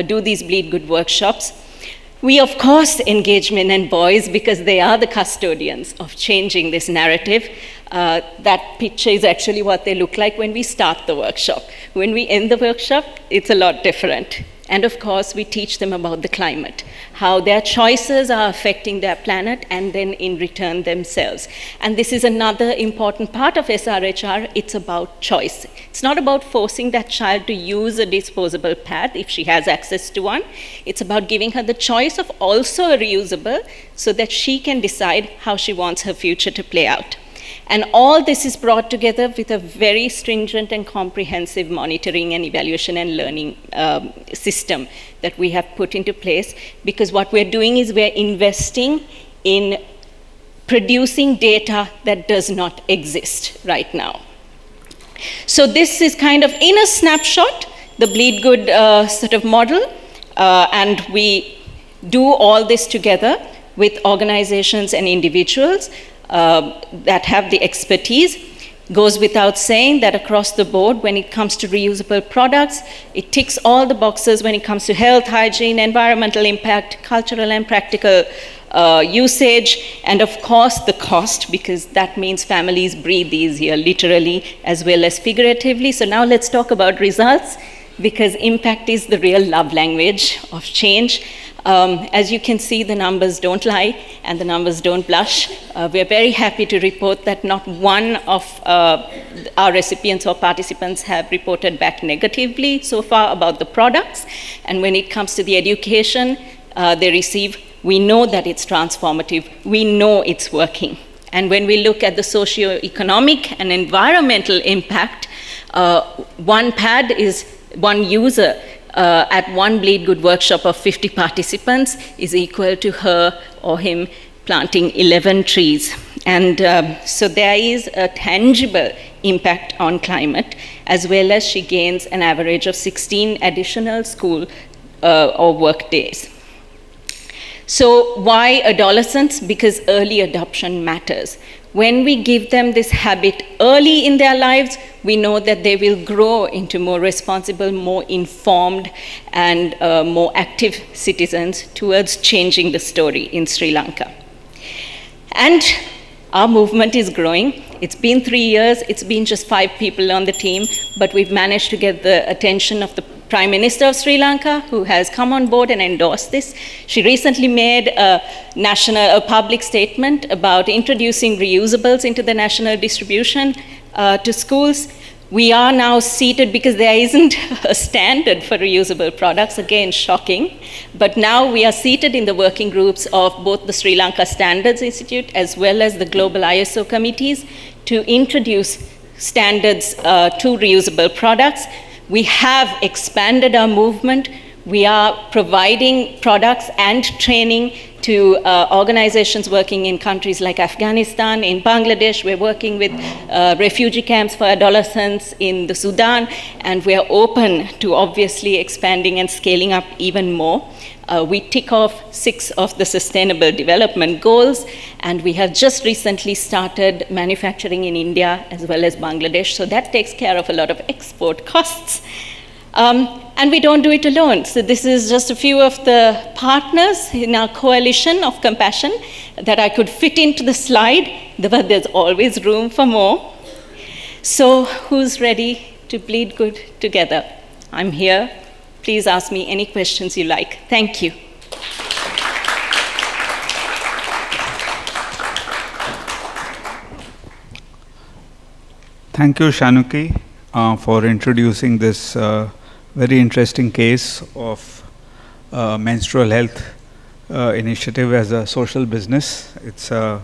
do these Bleed Good workshops. We, of course, engage men and boys because they are the custodians of changing this narrative. That picture is actually what they look like when we start the workshop. When we end the workshop, it's a lot different. And of course, we teach them about the climate, how their choices are affecting their planet and then in return themselves. And this is another important part of SRHR. It's about choice. It's not about forcing that child to use a disposable pad if she has access to one. It's about giving her the choice of also a reusable so that she can decide how she wants her future to play out. And all this is brought together with a very stringent and comprehensive monitoring and evaluation and learning system that we have put into place, because what we're doing is we're investing in producing data that does not exist right now. So this is kind of in a snapshot, the Bleed Good sort of model, and we do all this together with organizations and individuals that have the expertise. Goes without saying that across the board, when it comes to reusable products, it ticks all the boxes when it comes to health, hygiene, environmental impact, cultural and practical usage, and of course the cost, because that means families breathe easier, literally as well as figuratively. So now let's talk about results, because impact is the real love language of change. As you can see, the numbers don't lie and the numbers don't blush. We're very happy to report that not one of our recipients or participants have reported back negatively so far about the products. And when it comes to the education they receive, we know that it's transformative. We know it's working. And when we look at the socio-economic and environmental impact, one pad is one user at one Bleed Good workshop of 50 participants is equal to her or him planting 11 trees. And so there is a tangible impact on climate, as well as she gains an average of 16 additional school or work days. So why adolescents? Because early adoption matters. When we give them this habit early in their lives, we know that they will grow into more responsible, more informed, and more active citizens towards changing the story in Sri Lanka. And our movement is growing. It's been 3 years. It's been just 5 people on the team, but we've managed to get the attention of the Prime Minister of Sri Lanka, who has come on board and endorsed this. She recently made a public statement about introducing reusables into the national distribution to schools. We are now seated, because there isn't a standard for reusable products, again, shocking. But now we are seated in the working groups of both the Sri Lanka Standards Institute as well as the global ISO committees to introduce standards to reusable products. We have expanded our movement. We are providing products and training to organizations working in countries like Afghanistan, in Bangladesh. We're working with refugee camps for adolescents in the Sudan, and we are open to obviously expanding and scaling up even more. We tick off 6 of the Sustainable Development Goals, and we have just recently started manufacturing in India as well as Bangladesh, so that takes care of a lot of export costs. And we don't do it alone. So this is just a few of the partners in our coalition of compassion that I could fit into the slide, but there's always room for more. So who's ready to bleed good together? I'm here. Please ask me any questions you like. Thank you. Thank you, Shanuki, for introducing this very interesting case of menstrual health initiative as a social business. It's a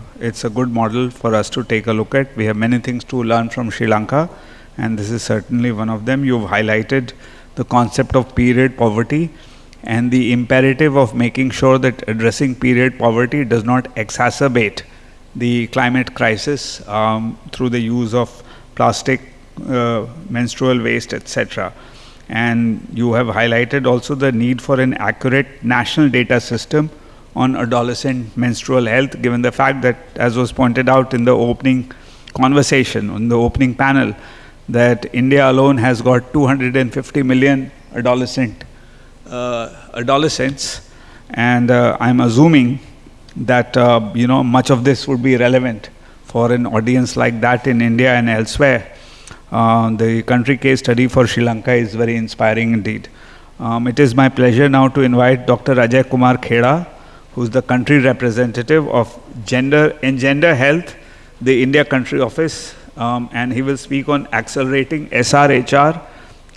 good model for us to take a look at. We have many things to learn from Sri Lanka, and this is certainly one of them. You've highlighted the concept of period poverty and the imperative of making sure that addressing period poverty does not exacerbate the climate crisis through the use of plastic, menstrual waste, etc. And you have highlighted also the need for an accurate national data system on adolescent menstrual health, given the fact that, as was pointed out in the opening conversation, in the opening panel, that India alone has got 250 million adolescents, and I'm assuming that much of this would be relevant for an audience like that in India and elsewhere. The country case study for Sri Lanka is very inspiring indeed. It is my pleasure now to invite Dr. Ajay Kumar Kheda, who is the country representative of Gender Health, the India Country Office, and he will speak on accelerating SRHR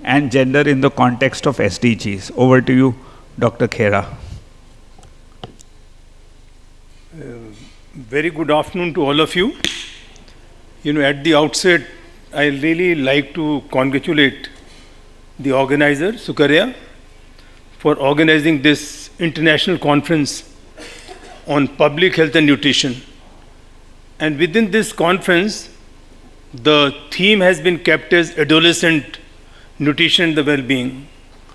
and gender in the context of SDGs. Over to you, Dr. Kheda. Very good afternoon to all of you. At the outset, I really like to congratulate the organizer, Sukarya, for organizing this international conference on public health and nutrition. And within this conference, the theme has been kept as adolescent nutrition and the well-being.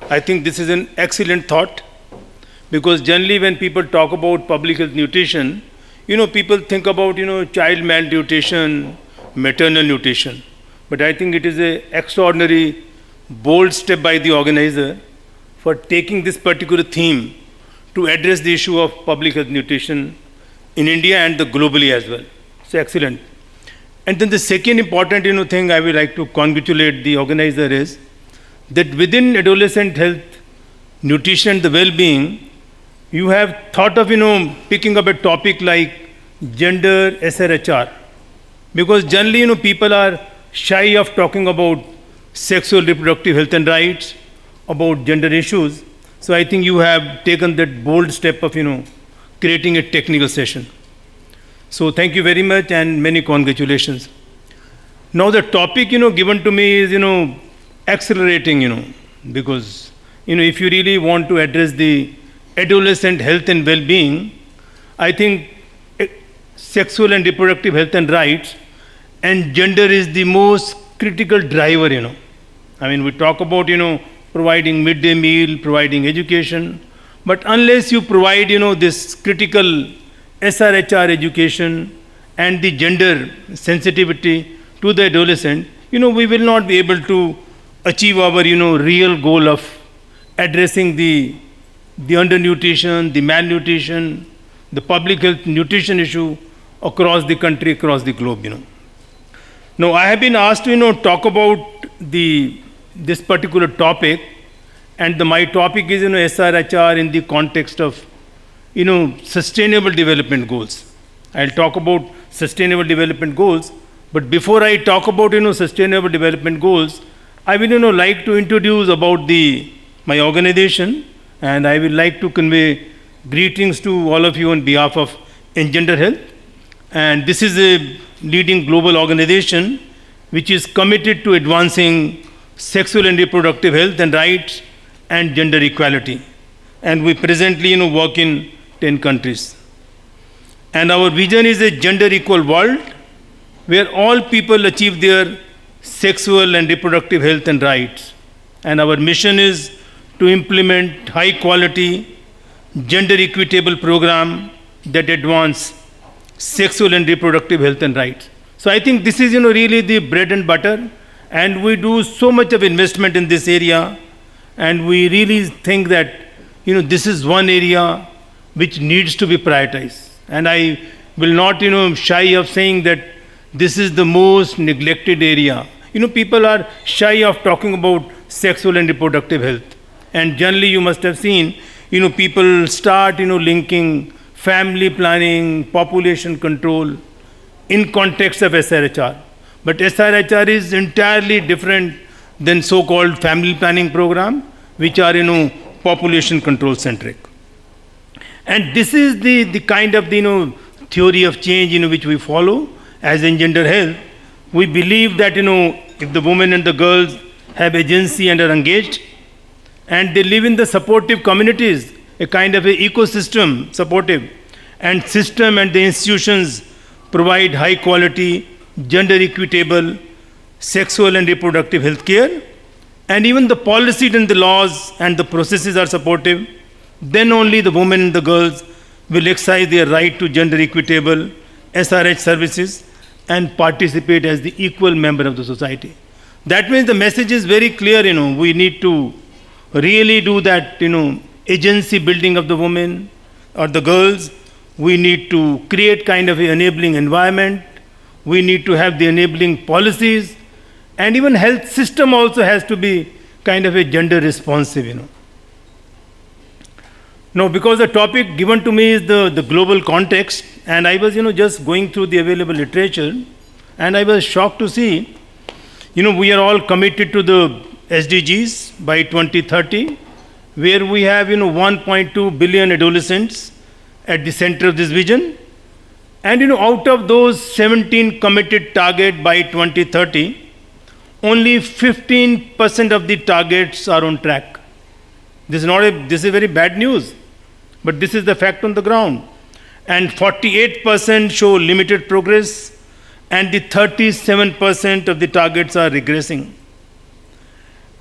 I think this is an excellent thought, because generally when people talk about public health nutrition, people think about, child malnutrition, maternal nutrition. But I think it is an extraordinary, bold step by the organizer for taking this particular theme to address the issue of public health nutrition in India and globally as well. So excellent. And then the second important thing I would like to congratulate the organizer is that within adolescent health, nutrition and the well-being, you have thought of picking up a topic like gender SRHR, because generally people are shy of talking about sexual reproductive health and rights, about gender issues. So I think you have taken that bold step of creating a technical session. So thank you very much and many congratulations. Now the topic given to me is accelerating, because if you really want to address the adolescent health and well-being, I think sexual and reproductive health and rights and gender is the most critical driver. We talk about providing midday meal, providing education, but unless you provide this critical SRHR education and the gender sensitivity to the adolescent, we will not be able to achieve our real goal of addressing the undernutrition, the malnutrition, the public health nutrition issue across the country, across the globe. Now I have been asked to talk about this particular topic, And my topic is, SRHR in the context of, sustainable development goals. I'll talk about sustainable development goals, but before I talk about, sustainable development goals, I will, like to introduce about my organization, and I will like to convey greetings to all of you on behalf of Engender Health. And this is a leading global organization which is committed to advancing sexual and reproductive health and rights and gender equality. And we presently, work in 10 countries. And our vision is a gender equal world where all people achieve their sexual and reproductive health and rights. And our mission is to implement high quality, gender equitable program that advance sexual and reproductive health and rights. So I think this is, really the bread and butter, and we do so much of investment in this area, and we really think that, this is one area which needs to be prioritized. And I will not, shy of saying that this is the most neglected area. People are shy of talking about sexual and reproductive health. And generally you must have seen, people start, linking family planning, population control in context of SRHR. But SRHR is entirely different than so-called family planning program, which are, population control centric. And this is the kind of, theory of change, which we follow as Engender Health. We believe that, if the women and the girls have agency and are engaged, and they live in the supportive communities, a kind of an ecosystem supportive, and system and the institutions provide high quality, gender equitable, sexual and reproductive health care, and even the policies and the laws and the processes are supportive, then only the women and the girls will exercise their right to gender equitable SRH services and participate as the equal member of the society. That means the message is very clear, we need to really do that, agency building of the women or the girls. We need to create kind of an enabling environment. We need to have the enabling policies, and even health system also has to be kind of a gender responsive, Now, because the topic given to me is the global context, and I was, just going through the available literature, and I was shocked to see, we are all committed to the SDGs by 2030, where we have, 1.2 billion adolescents at the center of this vision. And, out of those 17 committed target by 2030, only 15% of the targets are on track. This is very bad news, but this is the fact on the ground. And 48% show limited progress, and the 37% of the targets are regressing.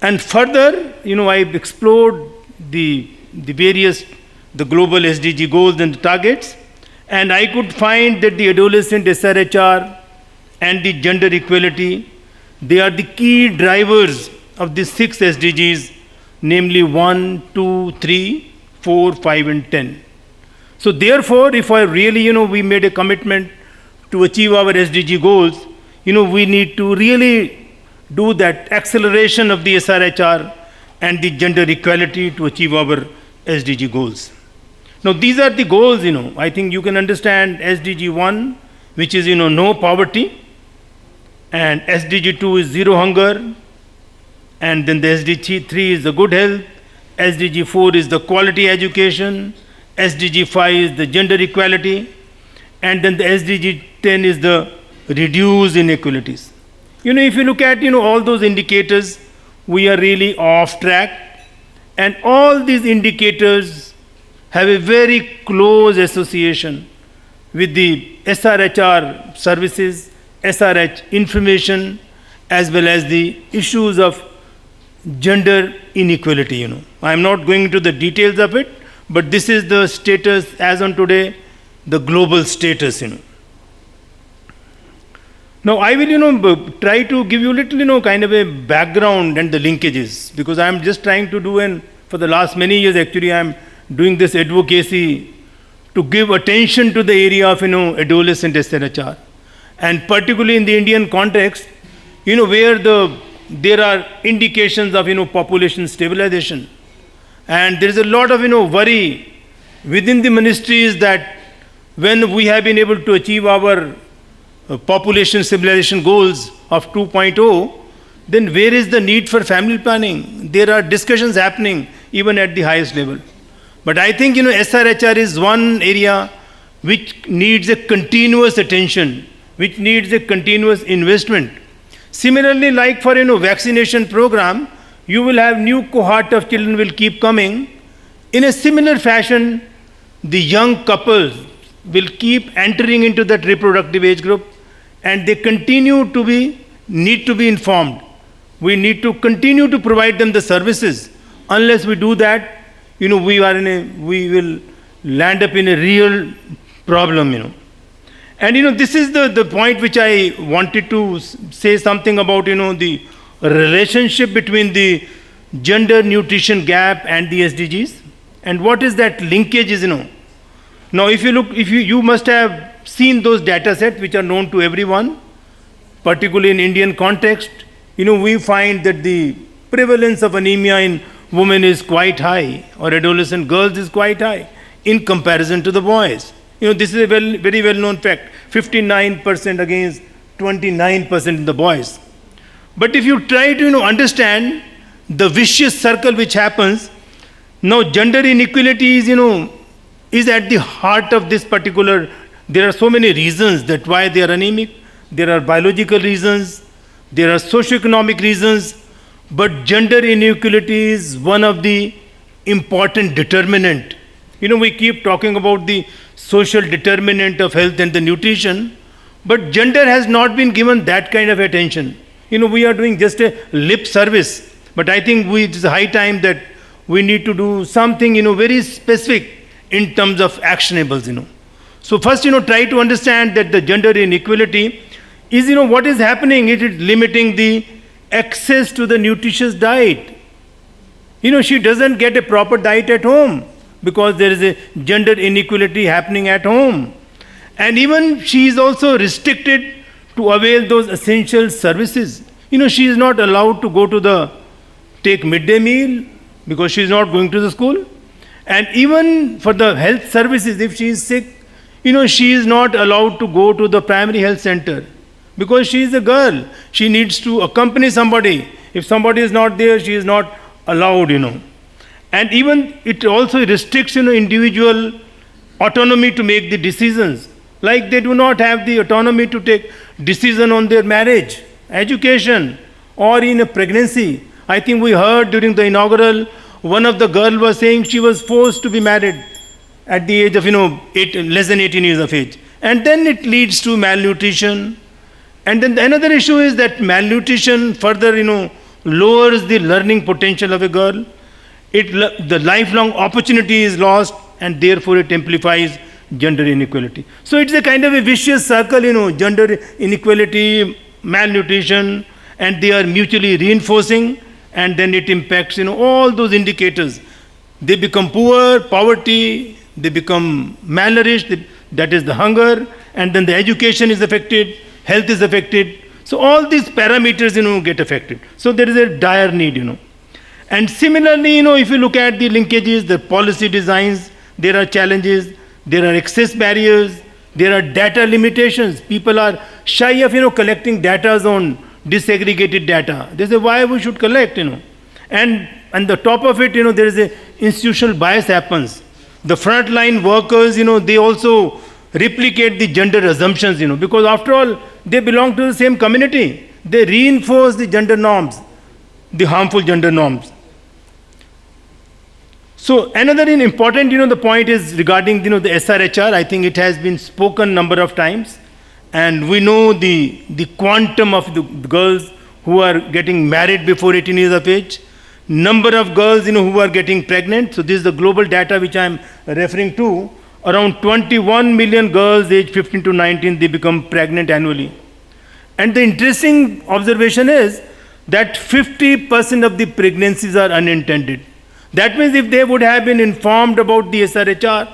And further, I've explored the global SDG goals and the targets, and I could find that the adolescent SRHR and the gender equality, they are the key drivers of the 6 SDGs, namely 1, 2, 3, 4, 5, and 10. So therefore, if I really, we made a commitment to achieve our SDG goals, we need to really do that acceleration of the SRHR and the gender equality to achieve our SDG goals. Now, these are the goals, I think you can understand SDG 1, which is, no poverty, and SDG 2 is zero hunger, and then the SDG 3 is the good health, SDG 4 is the quality education, SDG 5 is the gender equality, and then the SDG 10 is the reduce inequalities. If you look at, all those indicators, we are really off track, and all these indicators have a very close association with the SRHR services, SRH information, as well as the issues of gender inequality. I am not going into the details of it, but this is the status as on today, the global status. Now I will try to give you a little kind of a background and the linkages, because I am just trying to do, and for the last many years actually I am doing this advocacy to give attention to the area of adolescent SRHR, and particularly in the Indian context, where there are indications of population stabilization, And there is a lot of, worry within the ministries that when we have been able to achieve our population stabilization goals of 2.0, then where is the need for family planning? There are discussions happening even at the highest level. But I think, SRHR is one area which needs a continuous attention, which needs a continuous investment. Similarly, like for, vaccination program, you will have new cohort of children will keep coming. In a similar fashion, the young couples will keep entering into that reproductive age group, and they need to be informed. We need to continue to provide them the services. Unless we do that, we will land up in a real problem, And this is the point which I wanted to say something about, the relationship between the gender nutrition gap and the SDGs, and what is that linkage is, Now, if you must have seen those data sets which are known to everyone, particularly in Indian context. We find that the prevalence of anemia in women is quite high, or adolescent girls is quite high in comparison to the boys. This is a very well-known fact. 59% against 29% in the boys. But if you try to understand the vicious circle which happens, now gender inequality is at the heart of this particular. There are so many reasons that why they are anemic. There are biological reasons, there are socioeconomic reasons, but gender inequality is one of the important determinant. We keep talking about the social determinant of health and the nutrition, but gender has not been given that kind of attention. We are doing just a lip service, but I think it is high time that we need to do something, very specific in terms of actionables, So first, try to understand that the gender inequality is, what is happening. It is limiting the access to the nutritious diet. She doesn't get a proper diet at home because there is a gender inequality happening at home. And even she is also restricted to avail those essential services. She is not allowed to take midday meal because she is not going to the school. And even for the health services, if she is sick, she is not allowed to go to the primary health center because she is a girl. She needs to accompany somebody. If somebody is not there, she is not allowed, And even it also restricts, individual autonomy to make the decisions. Like they do not have the autonomy to take decision on their marriage, education, or in a pregnancy. I think we heard during the inaugural, one of the girl was saying she was forced to be married at the age of, less than 18 years of age. And then it leads to malnutrition. And then another issue is that malnutrition further, lowers the learning potential of a girl. The lifelong opportunity is lost, and therefore it amplifies gender inequality. So it's a kind of a vicious circle, gender inequality, malnutrition, and they are mutually reinforcing, and then it impacts, all those indicators. They become poor, poverty, they become malnourished, that is the hunger, and then the education is affected, health is affected. So all these parameters, get affected. So there is a dire need, And similarly, if you look at the linkages, the policy designs, there are challenges, there are access barriers, there are data limitations. People are shy of, collecting data on disaggregated data. They say, why we should collect, And on the top of it, there is a institutional bias happens. The frontline workers, they also replicate the gender assumptions, because after all, they belong to the same community. They reinforce the gender norms, the harmful gender norms. So another important, the point is regarding, the SRHR. I think it has been spoken number of times, and we know the quantum of the girls who are getting married before 18 years of age, number of girls, who are getting pregnant. So this is the global data which I am referring to. Around 21 million girls aged 15 to 19, they become pregnant annually. And the interesting observation is that 50% of the pregnancies are unintended. That means if they would have been informed about the SRHR,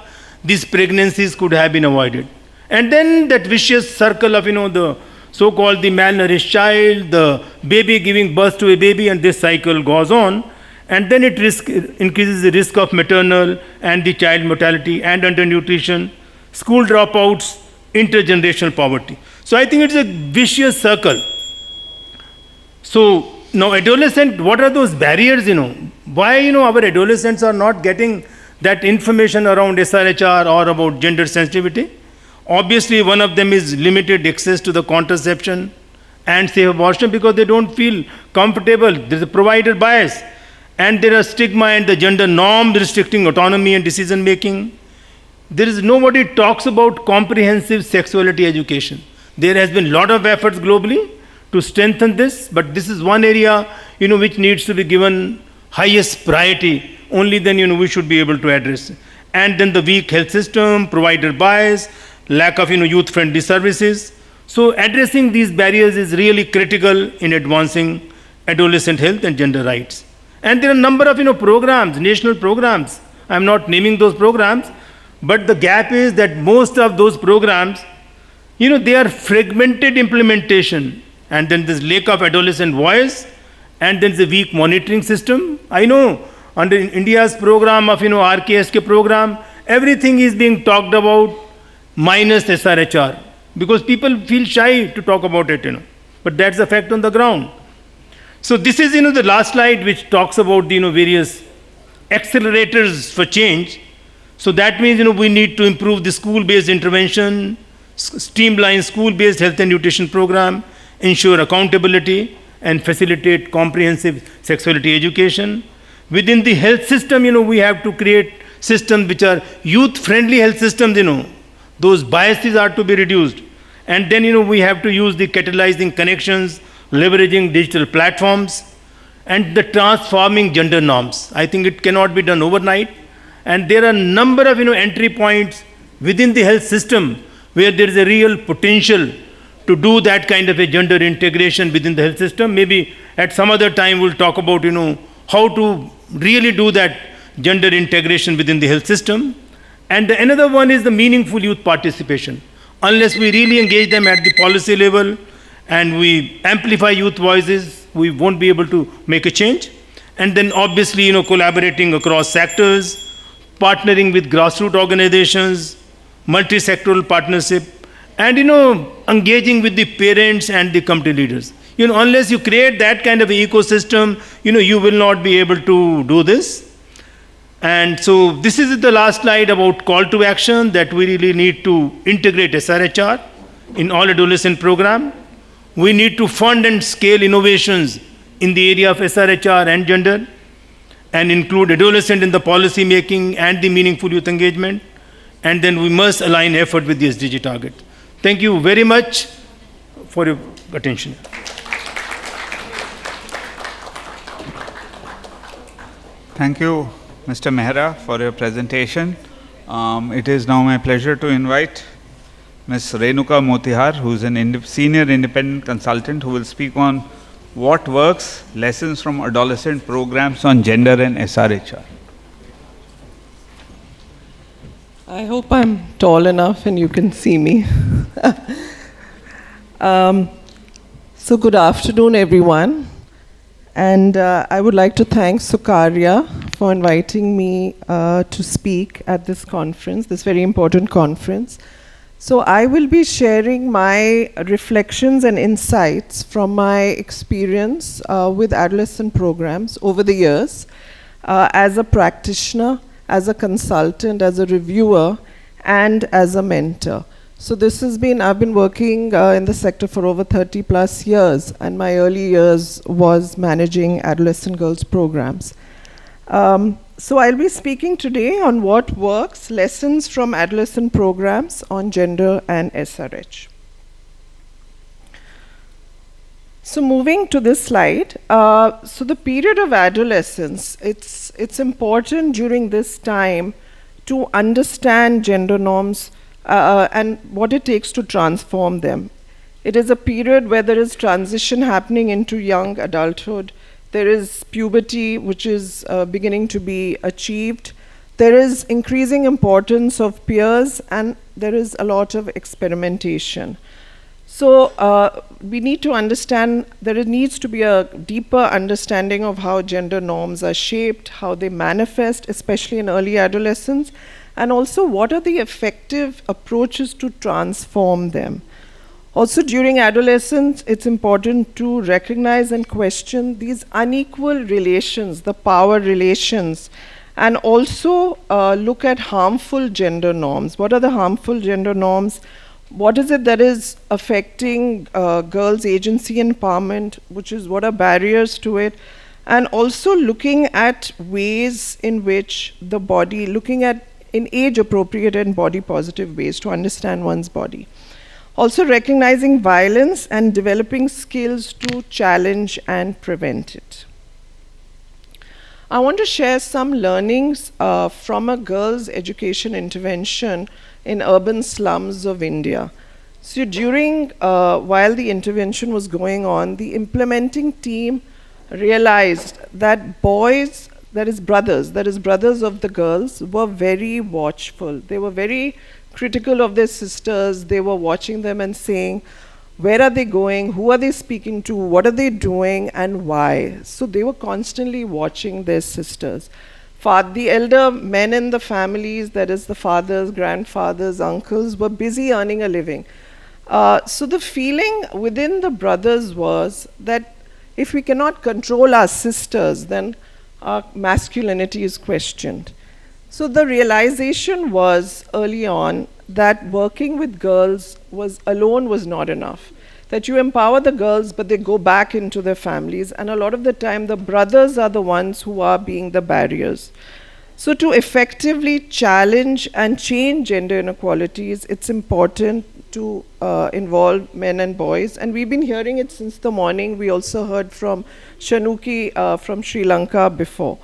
these pregnancies could have been avoided. And then that vicious circle of, the so-called the malnourished child, the baby giving birth to a baby, and this cycle goes on. And then it increases the risk of maternal and the child mortality and undernutrition, school dropouts, intergenerational poverty. So I think it's a vicious circle. So now adolescent, what are those barriers, Why, our adolescents are not getting that information around SRHR or about gender sensitivity? Obviously, one of them is limited access to the contraception and safe abortion because they don't feel comfortable. There's a provider bias. And there are stigma and the gender norms restricting autonomy and decision making. There is nobody talks about comprehensive sexuality education. There has been a lot of efforts globally to strengthen this, but this is one area, which needs to be given highest priority. Only then, we should be able to address it. And then the weak health system, provider bias, lack of, youth-friendly services. So addressing these barriers is really critical in advancing adolescent health and gender rights. And there are a number of, programs, national programs. I'm not naming those programs, but the gap is that most of those programs, they are fragmented implementation. And then there's lack of adolescent voice, and then there's a weak monitoring system. I know under India's program of, RKSK program, everything is being talked about minus SRHR because people feel shy to talk about it, But that's the fact on the ground. So this is, the last slide which talks about, various accelerators for change. So that means, we need to improve the school-based intervention, streamline school-based health and nutrition program, ensure accountability, and facilitate comprehensive sexuality education. Within the health system, we have to create systems which are youth-friendly health systems, Those biases are to be reduced. And then, we have to use the catalyzing connections, leveraging digital platforms, and the transforming gender norms. I think it cannot be done overnight. And there are a number of, entry points within the health system where there is a real potential to do that kind of a gender integration within the health system. Maybe at some other time we'll talk about, how to really do that gender integration within the health system. And another one is the meaningful youth participation. Unless we really engage them at the policy level and we amplify youth voices, we won't be able to make a change. And then obviously, collaborating across sectors, partnering with grassroots organizations, multi-sectoral partnership, and, engaging with the parents and the community leaders. Unless you create that kind of ecosystem, you will not be able to do this. And so this is the last slide about call to action that we really need to integrate SRHR in all adolescent program. We need to fund and scale innovations in the area of SRHR and gender and include adolescent in the policy making and the meaningful youth engagement. And then we must align effort with the SDG target. Thank you very much for your attention. Thank you, Mr. Mehra, for your presentation. It is now my pleasure to invite Ms. Renuka Motihar, who is an senior independent consultant who will speak on what works, lessons from adolescent programs on gender and SRHR. I hope I'm tall enough and you can see me. So good afternoon, everyone. And I would like to thank Sukarya for inviting me to speak at this conference, this very important conference. So I will be sharing my reflections and insights from my experience with adolescent programs over the years as a practitioner, as a consultant, as a reviewer, and as a mentor. So this has been, I've been working in the sector for over 30 plus years, and my early years was managing adolescent girls programs. So I'll be speaking today on what works, lessons from adolescent programs on gender and SRH. So moving to this slide, so the period of adolescence, it's important during this time to understand gender norms and what it takes to transform them. It is a period where there is transition happening into young adulthood. There is puberty, which is beginning to be achieved. There is increasing importance of peers, and there is a lot of experimentation. So we need to understand that it needs to be a deeper understanding of how gender norms are shaped, how they manifest, especially in early adolescence, and also what are the effective approaches to transform them. Also during adolescence, it's important to recognize and question these unequal relations, the power relations, and also look at harmful gender norms. What are the harmful gender norms? What is it that is affecting girls' agency and empowerment, what are barriers to it? And also looking at ways in which the body, looking at in age-appropriate and body-positive ways to understand one's body. Also recognizing violence and developing skills to challenge and prevent it. I want to share some learnings from a girls' education intervention in urban slums of India. So during, while the intervention was going on, the implementing team realized that boys, that is brothers of the girls, were very watchful. They were very critical of their sisters. They were watching them and saying, where are they going? Who are they speaking to? What are they doing? And why? So they were constantly watching their sisters. The elder men in the families, that is the fathers, grandfathers, uncles, were busy earning a living. So the feeling within the brothers was that if we cannot control our sisters, then our masculinity is questioned. So the realization was early on that working with girls alone was not enough. That you empower the girls, but they go back into their families, and a lot of the time the brothers are the ones who are being the barriers. So to effectively challenge and change gender inequalities, it's important to involve men and boys, and we've been hearing it since the morning. We also heard from Shanuki from Sri Lanka before.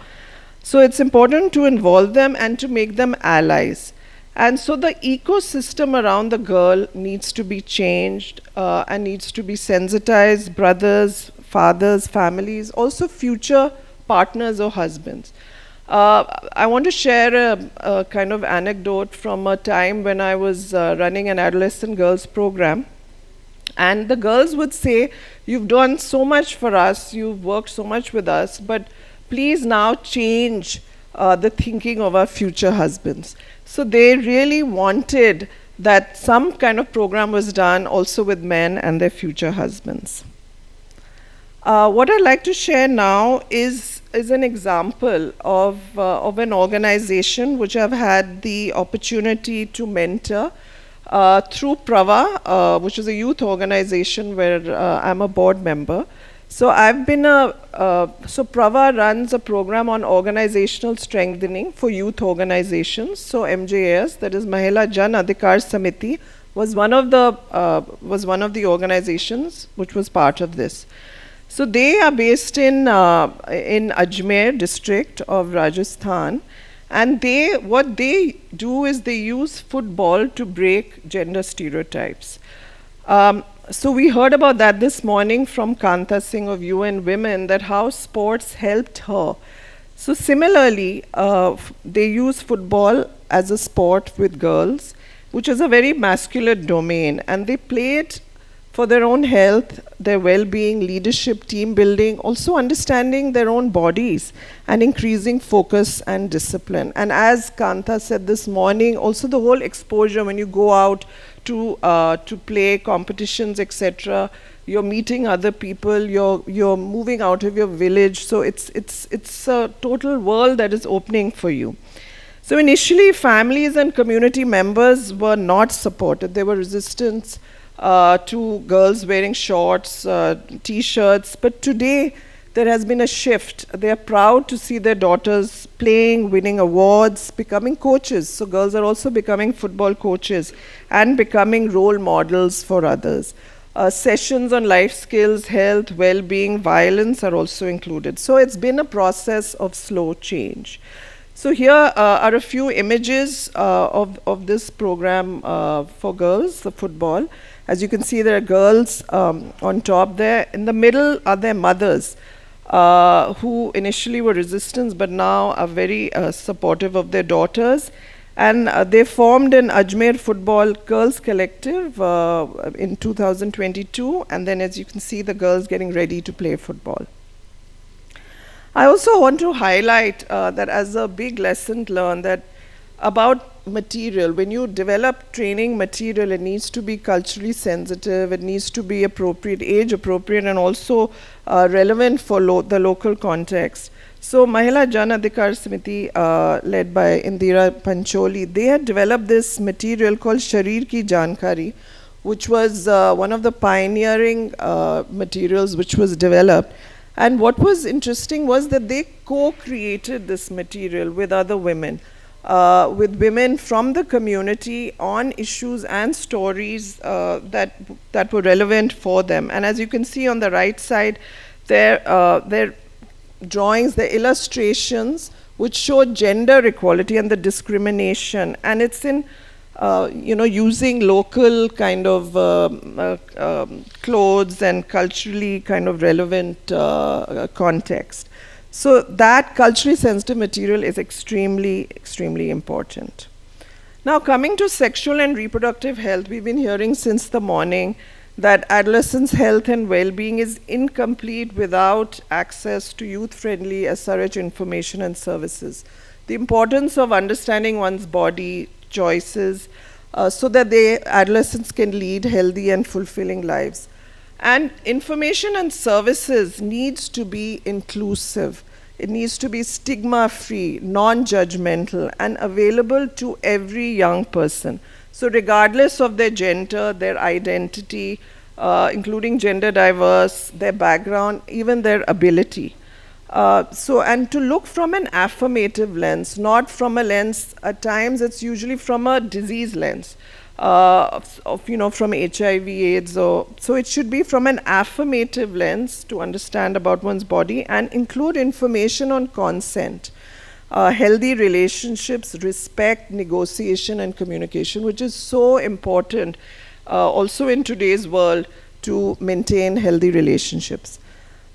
So it's important to involve them and to make them allies. And so the ecosystem around the girl needs to be changed and needs to be sensitized, brothers, fathers, families, also future partners or husbands. I want to share a kind of anecdote from a time when I was running an adolescent girls program. And the girls would say, you've done so much for us, you've worked so much with us, but please now change the thinking of our future husbands. So they really wanted that some kind of program was done also with men and their future husbands. What I'd like to share now is an example of an organization which I've had the opportunity to mentor through Prava, which is a youth organization where I'm a board member. So I've been so Prava runs a program on organizational strengthening for youth organizations. So MJAS, that is Mahila Jan Adhikar Samiti, was one of the organizations which was part of this. So they are based in Ajmer district of Rajasthan, and what they do is they use football to break gender stereotypes. So we heard about that this morning from Kanta Singh of UN Women, that how sports helped her. So similarly, they use football as a sport with girls, which is a very masculine domain, and they play it for their own health, their well-being, leadership, team building, also understanding their own bodies and increasing focus and discipline. And as Kanta said this morning, also the whole exposure when you go out to play competitions, etc. You're meeting other people. You're moving out of your village. So it's a total world that is opening for you. So initially, families and community members were not supported. There were resistance to girls wearing shorts, t-shirts. But today, there has been a shift. They are proud to see their daughters playing, winning awards, becoming coaches. So girls are also becoming football coaches and becoming role models for others. Sessions on life skills, health, well-being, violence are also included. So it's been a process of slow change. So here are a few images of this program for girls, the football. As you can see, there are girls on top there. In the middle are their mothers, who initially were resistant but now are very supportive of their daughters. And they formed an Ajmer Football Girls Collective in 2022. And then, as you can see, the girls getting ready to play football. I also want to highlight that as a big lesson learned that about material, when you develop training material, it needs to be culturally sensitive, it needs to be appropriate, age appropriate, and also relevant for the local context. So Mahila Jan Adhikar Samiti, led by Indira Pancholi, they had developed this material called Sharir Ki Jankari, which was one of the pioneering materials which was developed. And what was interesting was that they co-created this material with other women, with women from the community on issues and stories that were relevant for them. And as you can see on the right side, their drawings, the illustrations, which show gender equality and the discrimination. And it's in using local kind of clothes and culturally kind of relevant context. So that culturally sensitive material is extremely, extremely important. Now coming to sexual and reproductive health, we've been hearing since the morning that adolescents' health and well-being is incomplete without access to youth-friendly SRH information and services. The importance of understanding one's body, choices, so that adolescents can lead healthy and fulfilling lives. And information and services needs to be inclusive. It needs to be stigma-free, non-judgmental, and available to every young person. So regardless of their gender, their identity, including gender diverse, their background, even their ability. And to look from an affirmative lens, not from a lens, at times it's usually from a disease lens, from HIV, AIDS, so it should be from an affirmative lens to understand about one's body and include information on consent, healthy relationships, respect, negotiation, and communication, which is so important also in today's world to maintain healthy relationships.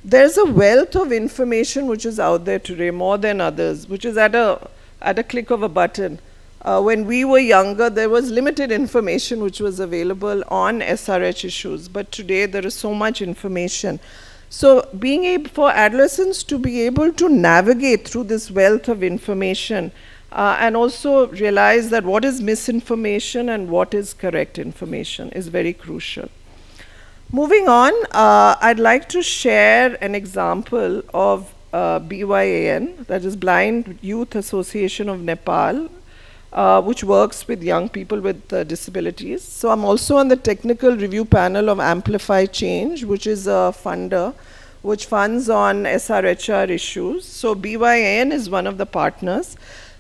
There's a wealth of information which is out there today, more than others, which is at a click of a button. When we were younger, there was limited information which was available on SRH issues, but today there is so much information. So being able for adolescents to be able to navigate through this wealth of information and also realize that what is misinformation and what is correct information is very crucial. Moving on, I'd like to share an example of BYAN, that is Blind Youth Association of Nepal, which works with young people with disabilities. So I'm also on the technical review panel of Amplify Change, which is a funder which funds on SRHR issues. So BYAN is one of the partners.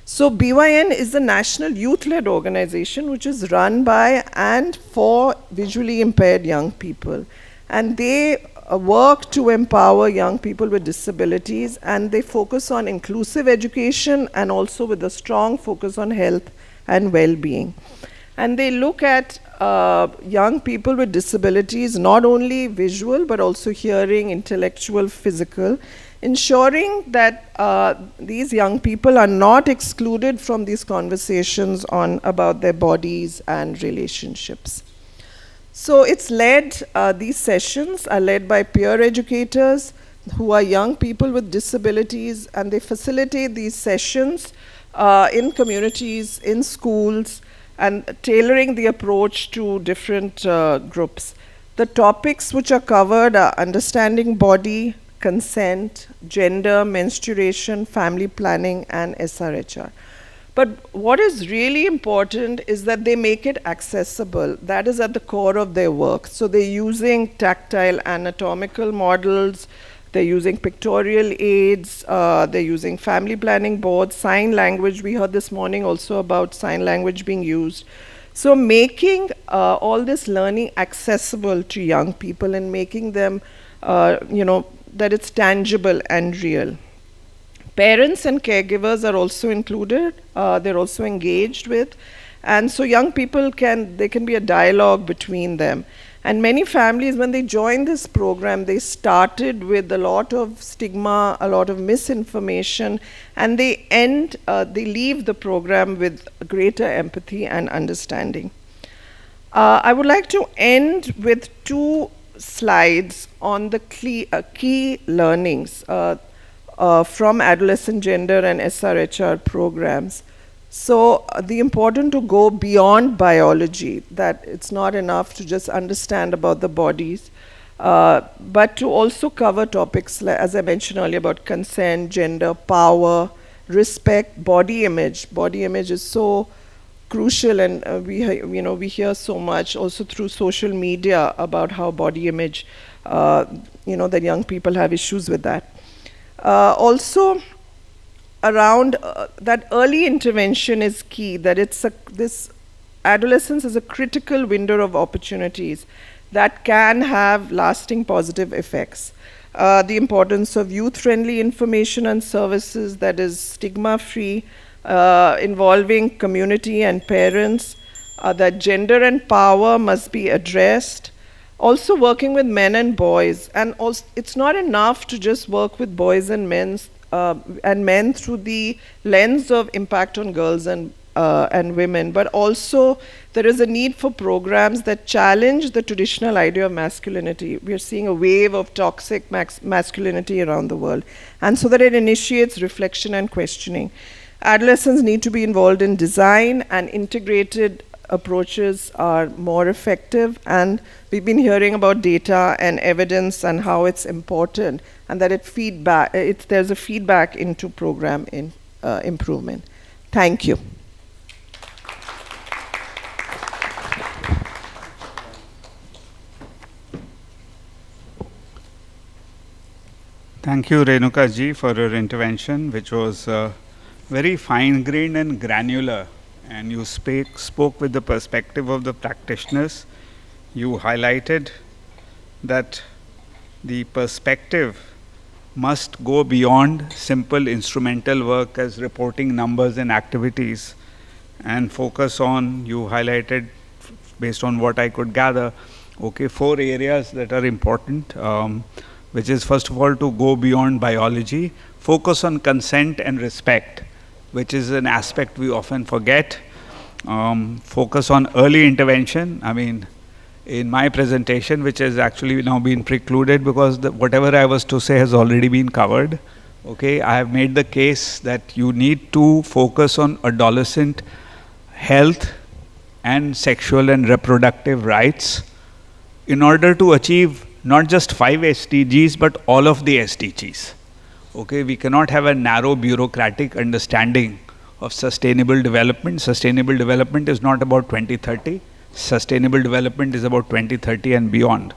So BYN is a national youth-led organization which is run by and for visually impaired young people. And they work to empower young people with disabilities, and they focus on inclusive education and also with a strong focus on health and well-being. And they look at young people with disabilities, not only visual but also hearing, intellectual, physical, ensuring that these young people are not excluded from these conversations about their bodies and relationships. So it's led, these sessions are led by peer educators who are young people with disabilities, and they facilitate these sessions in communities, in schools, and tailoring the approach to different groups. The topics which are covered are understanding body, consent, gender, menstruation, family planning, and SRHR. But what is really important is that they make it accessible. That is at the core of their work. So they're using tactile anatomical models, they're using pictorial aids, they're using family planning boards, sign language. We heard this morning also about sign language being used. So making all this learning accessible to young people and making them, that it's tangible and real. Parents and caregivers are also included. They're also engaged with. And so young people can be a dialogue between them. And many families, when they join this program, they started with a lot of stigma, a lot of misinformation, and they leave the program with greater empathy and understanding. I would like to end with 2 slides on the key learnings from adolescent gender and SRHR programs. So the important to go beyond biology, that it's not enough to just understand about the bodies, but to also cover topics, like, as I mentioned earlier, about consent, gender, power, respect, body image. Body image is so crucial, and we hear so much also through social media about how body image, that young people have issues with that. Also, around that early intervention is key, that this adolescence is a critical window of opportunities that can have lasting positive effects. The importance of youth-friendly information and services that is stigma-free, involving community and parents, that gender and power must be addressed. Also working with men and boys, and also it's not enough to just work with boys and men through the lens of impact on girls and women, but also there is a need for programs that challenge the traditional idea of masculinity. We are seeing a wave of toxic masculinity around the world, and so that it initiates reflection and questioning. Adolescents need to be involved in design, and integrated approaches are more effective, and we've been hearing about data and evidence and how it's important, and that there's a feedback into program improvement. Thank you. Thank you, Renuka ji, for your intervention, which was very fine-grained and granular. And you spoke with the perspective of the practitioners. You highlighted that the perspective must go beyond simple instrumental work as reporting numbers and activities, and focus on, you highlighted, based on what I could gather, 4 areas that are important, which is, first of all, to go beyond biology, focus on consent and respect, which is an aspect we often forget. Focus on early intervention. I mean, in my presentation, which has actually now been precluded because whatever I was to say has already been covered. I have made the case that you need to focus on adolescent health and sexual and reproductive rights in order to achieve not just 5 SDGs, but all of the SDGs. We cannot have a narrow bureaucratic understanding of sustainable development. Sustainable development is not about 2030. Sustainable development is about 2030 and beyond.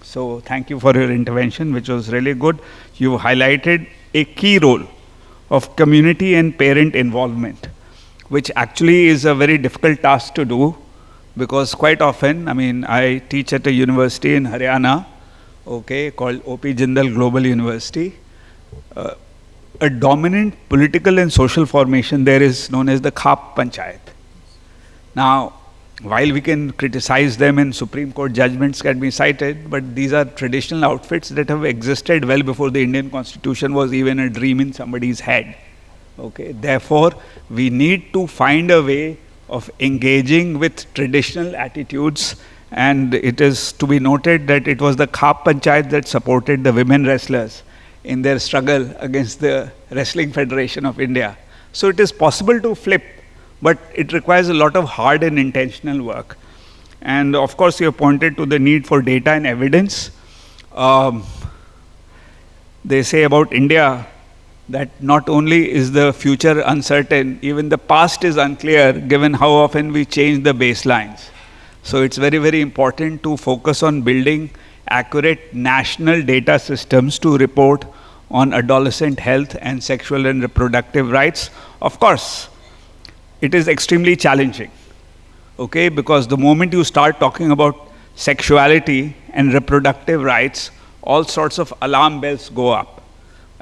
So thank you for your intervention, which was really good. You highlighted a key role of community and parent involvement, which actually is a very difficult task to do, because quite often, I teach at a university in Haryana, called O.P. Jindal Global University. A dominant political and social formation there is known as the Khap Panchayat. Now, while we can criticize them and Supreme Court judgments can be cited, but these are traditional outfits that have existed well before the Indian Constitution was even a dream in somebody's head. Therefore, we need to find a way of engaging with traditional attitudes, and it is to be noted that it was the Khap Panchayat that supported the women wrestlers in their struggle against the Wrestling Federation of India. So it is possible to flip, but it requires a lot of hard and intentional work. And of course, you have pointed to the need for data and evidence. They say about India that not only is the future uncertain, even the past is unclear, given how often we change the baselines. So it's very, very important to focus on building accurate national data systems to report on adolescent health and sexual and reproductive rights. Of course, it is extremely challenging, because the moment you start talking about sexuality and reproductive rights, all sorts of alarm bells go up.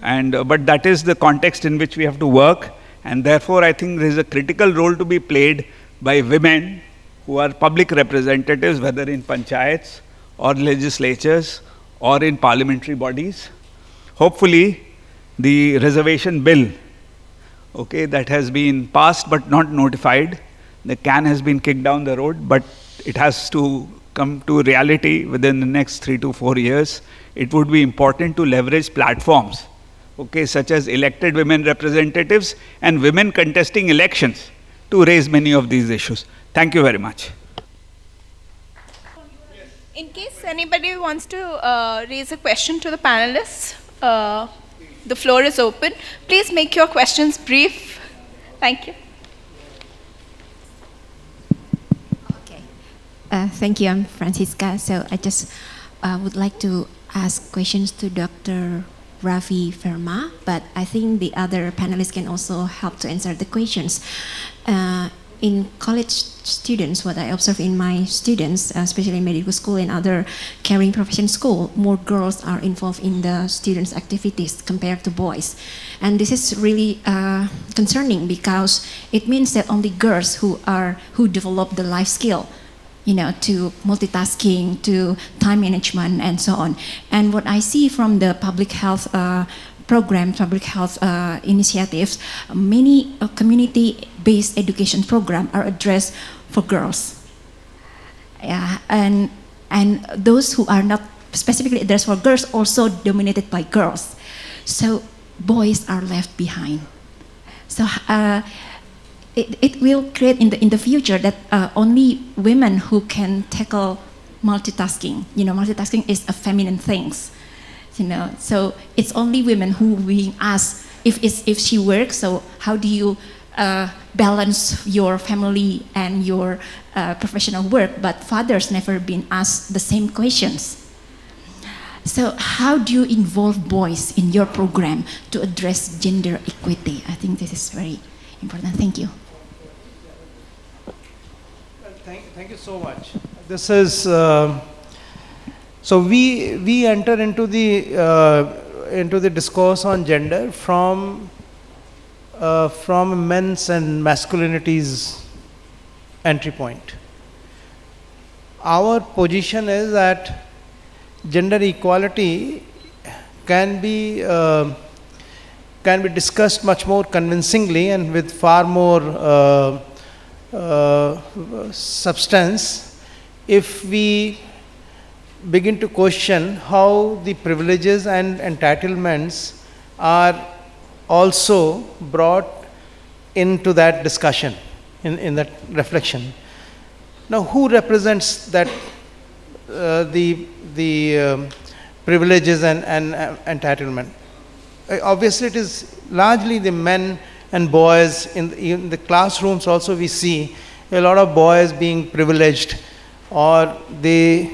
But that is the context in which we have to work, and therefore I think there is a critical role to be played by women who are public representatives, whether in panchayats or legislatures or in parliamentary bodies. Hopefully, the reservation bill, okay, that has been passed but not notified, the can has been kicked down the road, but it has to come to reality within the next 3 to 4 years. It would be important to leverage platforms, okay, such as elected women representatives and women contesting elections to raise many of these issues. Thank you very much. In case anybody wants to raise a question to the panelists, the floor is open. Please make your questions brief. Thank you. Okay. Thank you. I'm Francisca. So I just would like to ask questions to Dr. Ravi Verma, but I think the other panelists can also help to answer the questions. In college students, what I observe in my students, especially in medical school and other caring profession school, more girls are involved in the students' activities compared to boys. And this is really concerning because it means that only girls who develop the life skill, you know, to multitasking, to time management, and so on. And what I see from the public health programs, public health initiatives, many community-based education programs are addressed for girls. And those who are not specifically addressed for girls also dominated by girls. So boys are left behind. So it will create in the future that only women who can tackle multitasking. You know, multitasking is a feminine thing. You know, so it's only women who being asked if she works. So how do you balance your family and your professional work? But fathers never been asked the same questions. So how do you involve boys in your program to address gender equity? I think this is very important. Thank you. Thank you so much. This is so we enter into the discourse on gender from men's and masculinity's entry point. Our position is that gender equality can be discussed much more convincingly and with far more substance if we begin to question how the privileges and entitlements are also brought into that discussion, in that reflection. Now, who represents that the privileges and entitlement? Obviously, it is largely the men and boys. In the classrooms also we see a lot of boys being privileged, or they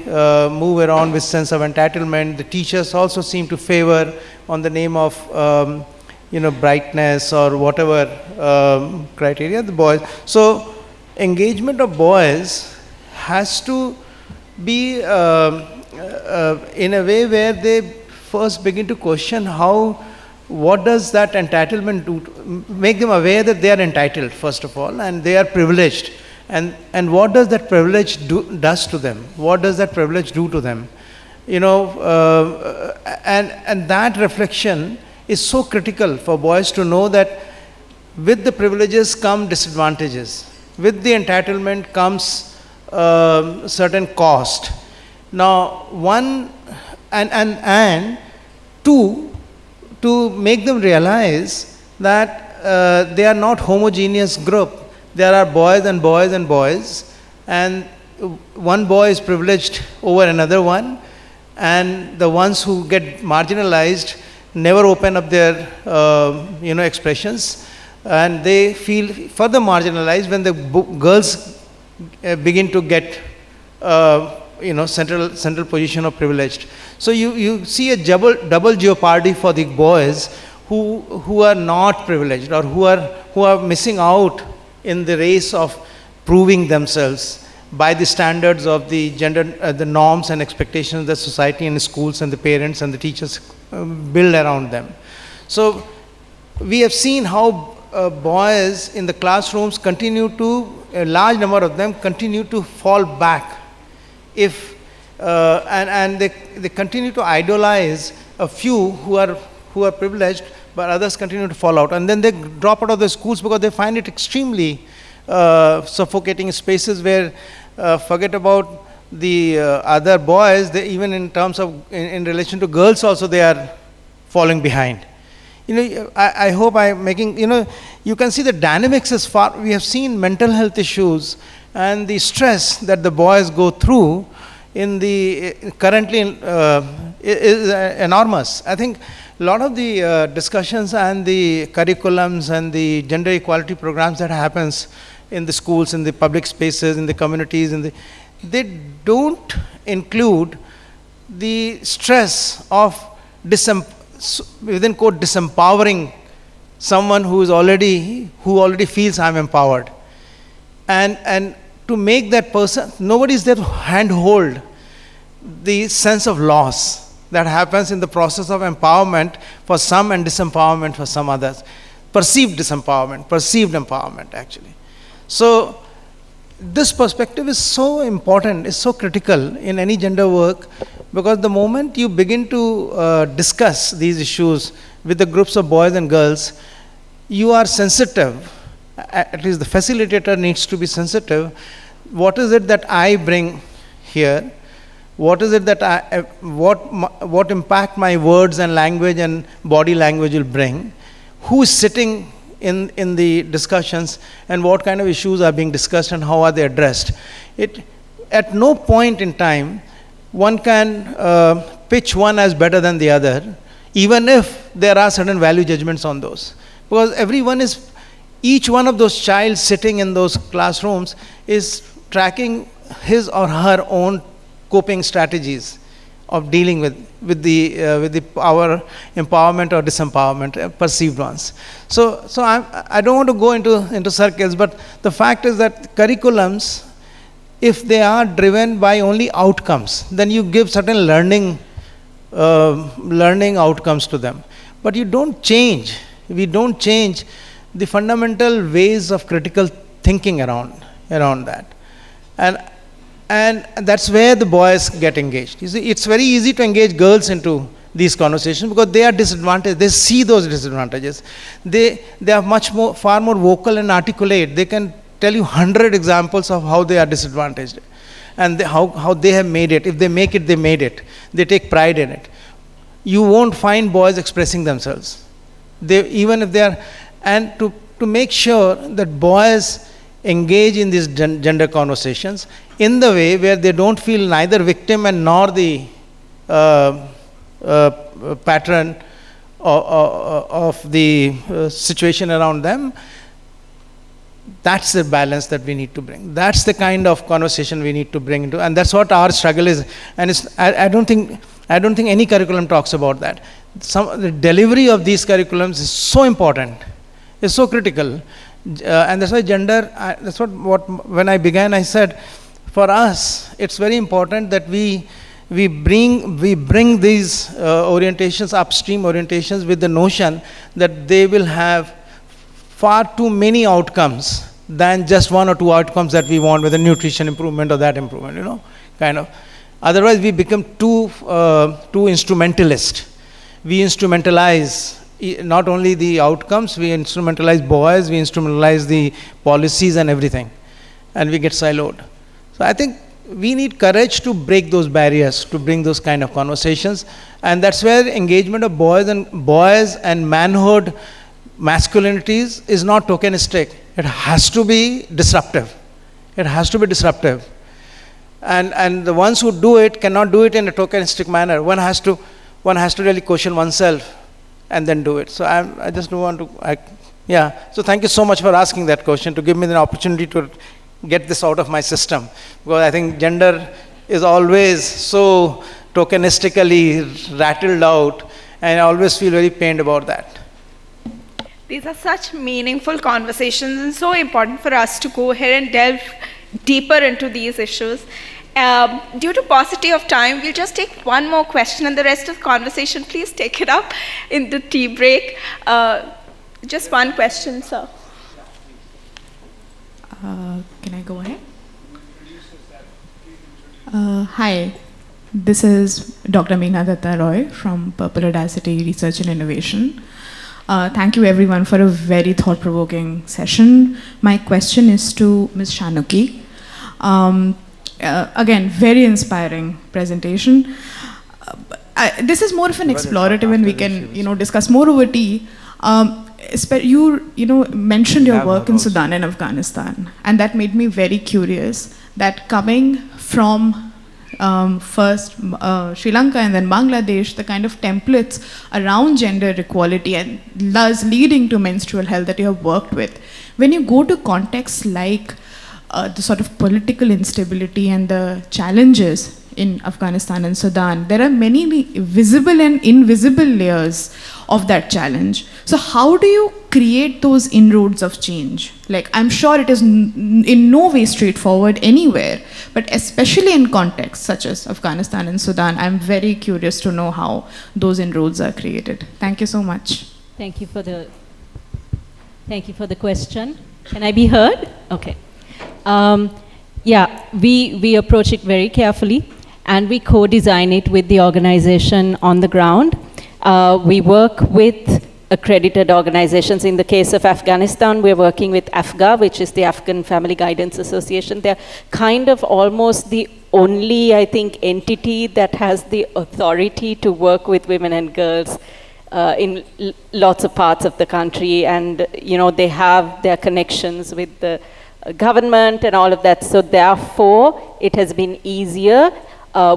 move around with sense of entitlement. The teachers also seem to favor on the name of brightness or whatever criteria the boys. So engagement of boys has to be in a way where they first begin to question what does that entitlement do, make them aware that they are entitled first of all and they are privileged, and what does that privilege does to them, what does that privilege do to them, and that reflection is so critical for boys to know that with the privileges come disadvantages, with the entitlement comes certain cost. Now one and two, to make them realize that they are not homogeneous group. There are boys and boys and boys, and one boy is privileged over another one, and the ones who get marginalized never open up their expressions, and they feel further marginalized when the girls begin to get central position of privileged. So you see a double jeopardy for the boys who are not privileged, or who are missing out in the race of proving themselves by the standards of the gender, the norms and expectations that society and the schools and the parents and the teachers build around them. So we have seen how boys in the classrooms a large number of them continue to fall back if and they continue to idolize a few who are privileged, but others continue to fall out. And then they drop out of the schools because they find it extremely suffocating spaces where, forget about the other boys, they, even in terms of, in relation to girls also, they are falling behind. You know, I hope I'm making, you know, you can see the dynamics as far, we have seen mental health issues and the stress that the boys go through in the currently is enormous. I think a lot of the discussions and the curriculums and the gender equality programs that happens in the schools, in the public spaces, in the communities, they don't include the stress of within quote disempowering someone who already feels I'm empowered, and to make that person, nobody is there to handhold the sense of loss that happens in the process of empowerment for some and disempowerment for some others. Perceived disempowerment, perceived empowerment actually. So this perspective is so important, is so critical in any gender work, because the moment you begin to discuss these issues with the groups of boys and girls, you are sensitive, at least the facilitator needs to be sensitive. What is it that I bring here? What is it that what impact my words and language and body language will bring? Who is sitting in the discussions, and what kind of issues are being discussed and how are they addressed? At no point in time one can pitch one as better than the other, even if there are certain value judgments on those. Because each one of those child sitting in those classrooms is tracking his or her own coping strategies of dealing with the power, empowerment or disempowerment, perceived ones. So I don't want to go into circles, but the fact is that curriculums, if they are driven by only outcomes, then you give certain learning outcomes to them. But we don't change the fundamental ways of critical thinking around that. And that's where the boys get engaged. You see, it's very easy to engage girls into these conversations because they are disadvantaged. They see those disadvantages. They are far more vocal and articulate. They can tell you 100 examples of how they are disadvantaged and how they have made it. If they make it, they made it. They take pride in it. You won't find boys expressing themselves. Even if they are, and to make sure that boys engage in these gender conversations in the way where they don't feel neither victim and nor the pattern of the situation around them. That's the balance that we need to bring. That's the kind of conversation we need to bring into, and that's what our struggle is. And I don't think any curriculum talks about that. The delivery of these curriculums is so important, is so critical, and that's why gender. That's what when I began, I said, for us, it's very important that we bring these orientations, upstream orientations, with the notion that they will have far too many outcomes than just one or two outcomes that we want, whether nutrition improvement or that improvement, kind of. Otherwise, we become too instrumentalist. We instrumentalize not only the outcomes, we instrumentalize boys, we instrumentalize the policies and everything, and we get siloed. So I think we need courage to break those barriers, to bring those kind of conversations, and that's where engagement of boys and manhood, masculinities is not tokenistic. It has to be disruptive. It has to be disruptive. And the ones who do it cannot do it in a tokenistic manner. One has to really question oneself and then do it. So I just don't want to, So thank you so much for asking that question, to give me the opportunity to get this out of my system. Because I think gender is always so tokenistically rattled out, and I always feel very pained about that. These are such meaningful conversations and so important for us to go ahead and delve deeper into these issues. Due to paucity of time, we'll just take one more question, and the rest of the conversation, please take it up in the tea break. Just one question, sir. Can I go ahead? Hi, This is Dr. Meena Datta Roy from Purple Audacity Research and Innovation. Thank you everyone for a very thought-provoking session. My question is to Ms. Shanuki. Again, very inspiring presentation. This is more of an explorative and we can discuss more over tea. You mentioned your work in Sudan and Afghanistan, and that made me very curious that coming from first Sri Lanka and then Bangladesh, the kind of templates around gender equality and thus leading to menstrual health that you have worked with. When you go to contexts like the sort of political instability and the challenges in Afghanistan and Sudan, there are many visible and invisible layers of that challenge. So how do you create those inroads of change? Like, I'm sure it is in no way straightforward anywhere, but especially in contexts such as Afghanistan and Sudan, I'm very curious to know how those inroads are created. Thank you so much. Thank you for the question. Can I be heard? Okay. Yeah, we approach it very carefully, and we co-design it with the organization on the ground. We work with accredited organizations. In the case of Afghanistan, we're working with AFGA, which is the Afghan Family Guidance Association. They're kind of almost the only, I think, entity that has the authority to work with women and girls in lots of parts of the country. And, they have their connections with the government and all of that. So therefore, it has been easier.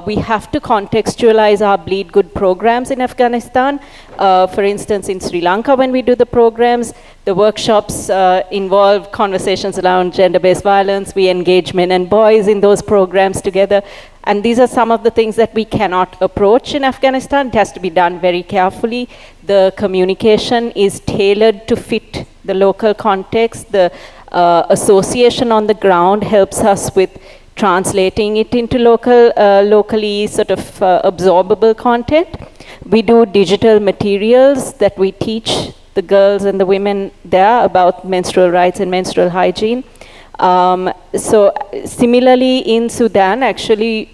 We have to contextualize our Bleed Good programs in Afghanistan. For instance, in Sri Lanka, when we do the programs, the workshops involve conversations around gender-based violence. We engage men and boys in those programs together. And these are some of the things that we cannot approach in Afghanistan. It has to be done very carefully. The communication is tailored to fit the local context. The association on the ground helps us with translating it into locally sort of absorbable content. We do digital materials that we teach the girls and the women there about menstrual rights and menstrual hygiene. So similarly in Sudan, actually,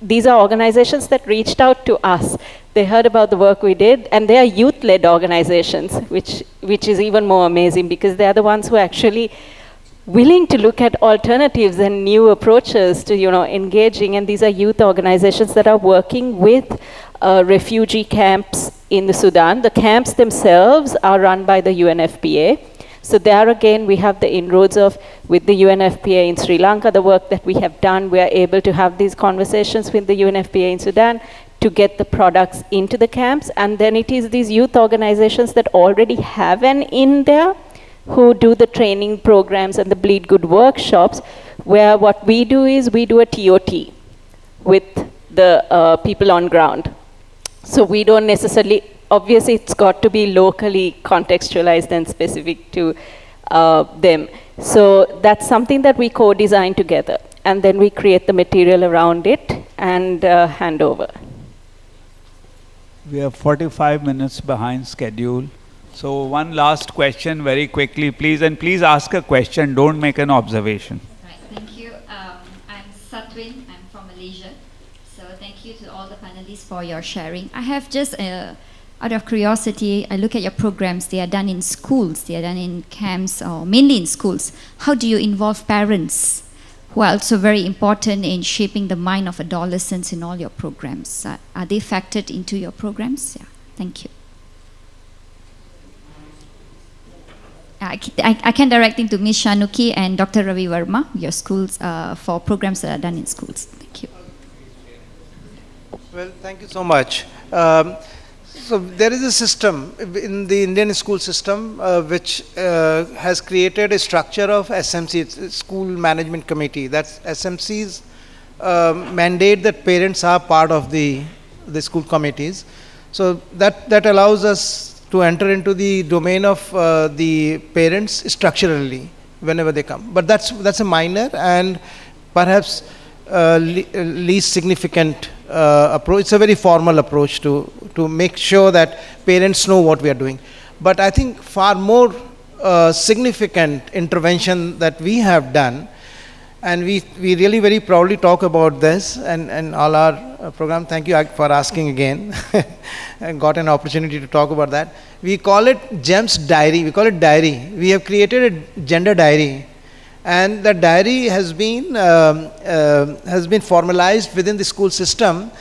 these are organizations that reached out to us. They heard about the work we did, and they are youth-led organizations, which is even more amazing because they are the ones who are actually willing to look at alternatives and new approaches to engaging. And these are youth organizations that are working with refugee camps in the Sudan. The camps themselves are run by the UNFPA. So there again, we have the inroads with the UNFPA in Sri Lanka, the work that we have done. We are able to have these conversations with the UNFPA in Sudan to get the products into the camps. And then it is these youth organizations that already have an in there who do the training programs and the Bleed Good workshops, where what we do is we do a TOT with the people on ground. So we don't necessarily, obviously it's got to be locally contextualized and specific to them. So that's something that we co-design together. And then we create the material around it and hand over. We are 45 minutes behind schedule. So one last question very quickly, please. And please ask a question, don't make an observation. Right, thank you. I'm Satwin, I'm from Malaysia. So thank you to all the panelists for your sharing. I have just, out of curiosity, I look at your programs. They are done in schools, they are done in camps, or mainly in schools. How do you involve parents, who are also very important in shaping the mind of adolescents in all your programs? Are they factored into your programs? Yeah, thank you. I can direct it to Ms. Shanuki and Dr. Ravi Verma, your schools, for programs that are done in schools. Thank you. Well, thank you so much. So there is a system in the Indian school system which has created a structure of SMC, it's School Management Committee. That's SMC's mandate that parents are part of the school committees. So that allows us to enter into the domain of the parents structurally whenever they come. But that's a minor and perhaps least significant approach. It's a very formal approach to make sure that parents know what we are doing. But I think far more significant intervention that we have done, and we really very proudly talk about this, and all our program. Thank you for asking again. I got an opportunity to talk about that. We call it GEMS Diary. We call it diary. We have created a gender diary. And the diary has been formalized within the school system,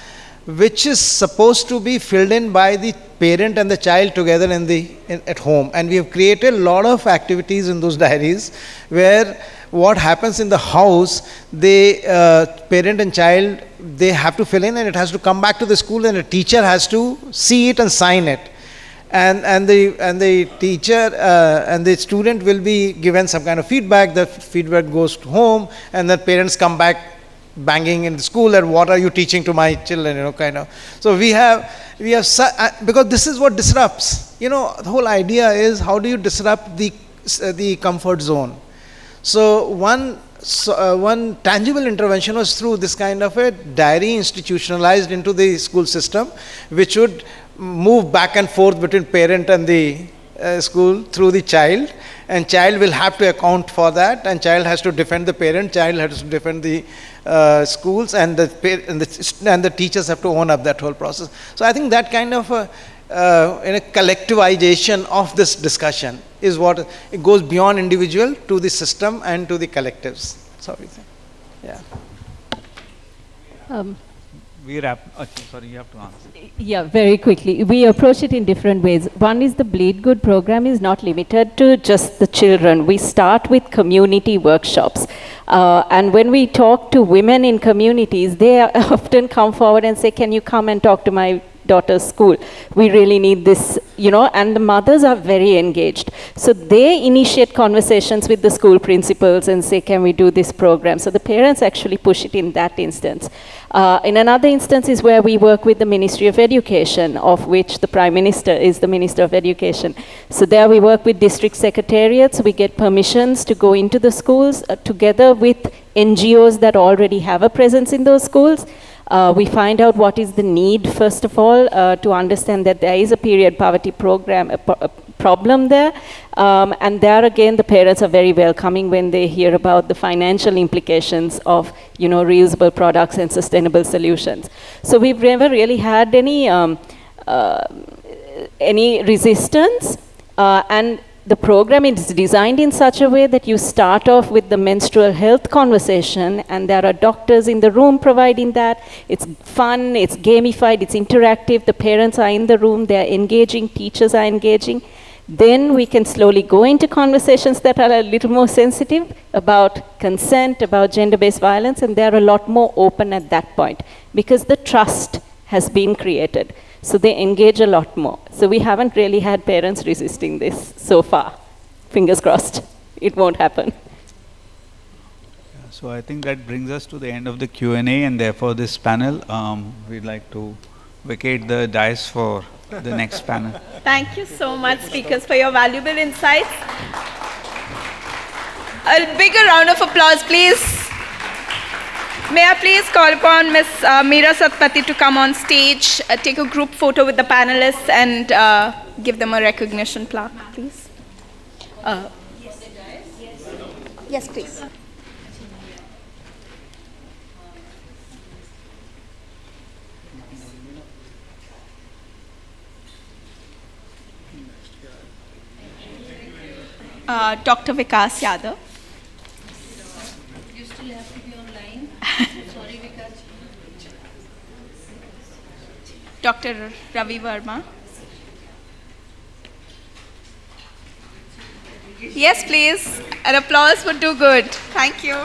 which is supposed to be filled in by the parent and the child together at home. And we have created a lot of activities in those diaries where what happens in the house, the parent and child, they have to fill in, and it has to come back to the school, and the teacher has to see it and sign it. And the teacher and the student will be given some kind of feedback. The feedback goes to home, and the parents come back banging in the school, and what are you teaching to my children, kind of. So we have because this is what disrupts. The whole idea is, how do you disrupt the comfort zone? So one tangible intervention was through this kind of a diary institutionalized into the school system, which would move back and forth between parent and the school through the child, and child will have to account for that, and child has to defend the parent, child has to defend the schools, and the teachers have to own up that whole process. So I think that kind of a collectivization of this discussion is what it goes beyond individual to the system and to the collectives. Sorry. Yeah. We wrap. Sorry, you have to answer. Yeah, very quickly. We approach it in different ways. One is the Bleed Good program is not limited to just the children. We start with community workshops. And when we talk to women in communities, they often come forward and say, can you come and talk to my daughter's school? We really need this, and the mothers are very engaged. So they initiate conversations with the school principals and say, can we do this program? So the parents actually push it in that instance. In another instance is where we work with the Ministry of Education, of which the Prime Minister is the Minister of Education. So there we work with district secretariats. We get permissions to go into the schools together with NGOs that already have a presence in those schools. We find out what is the need, first of all, to understand that there is a period poverty program, a problem there. And there again, the parents are very welcoming when they hear about the financial implications of, reusable products and sustainable solutions. So we've never really had any resistance. And the program is designed in such a way that you start off with the menstrual health conversation, and there are doctors in the room providing that. It's fun, it's gamified, it's interactive, the parents are in the room, they're engaging, teachers are engaging. Then we can slowly go into conversations that are a little more sensitive about consent, about gender-based violence, and they're a lot more open at that point because the trust has been created. So they engage a lot more. So we haven't really had parents resisting this so far. Fingers crossed, it won't happen. So I think that brings us to the end of the Q&A, and therefore this panel. We'd like to vacate the dais for the next panel. Thank you so much, speakers, for your valuable insights. A bigger round of applause, please. May I please call upon Ms. Meera Satpathy to come on stage, take a group photo with the panelists, and give them a recognition plaque, please. Yes, please. Dr. Vikas Yadav. You still have to be online. Sorry, Vikas. Dr. Ravi Verma. Yes, please. An applause would do good. Thank you.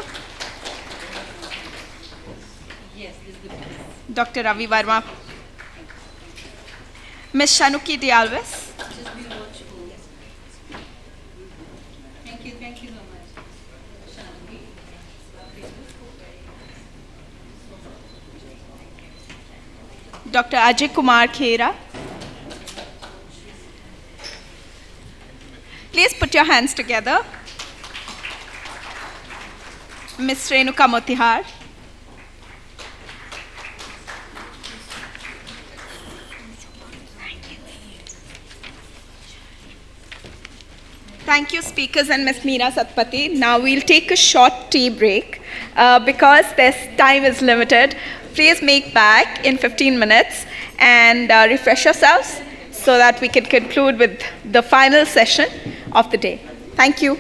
Yes, this is the best. Dr. Ravi Verma. Ms. Shanuki Dialves. Just be watchful. Thank you so much. Shanuki. Dr. Ajay Kumar Khera. Please put your hands together. Ms. Renuka Motihar. Thank you, speakers, and Ms. Meera Satpathy. Now we'll take a short tea break because time is limited. please make back in 15 minutes and refresh yourselves so that we can conclude with the final session of the day. Thank you.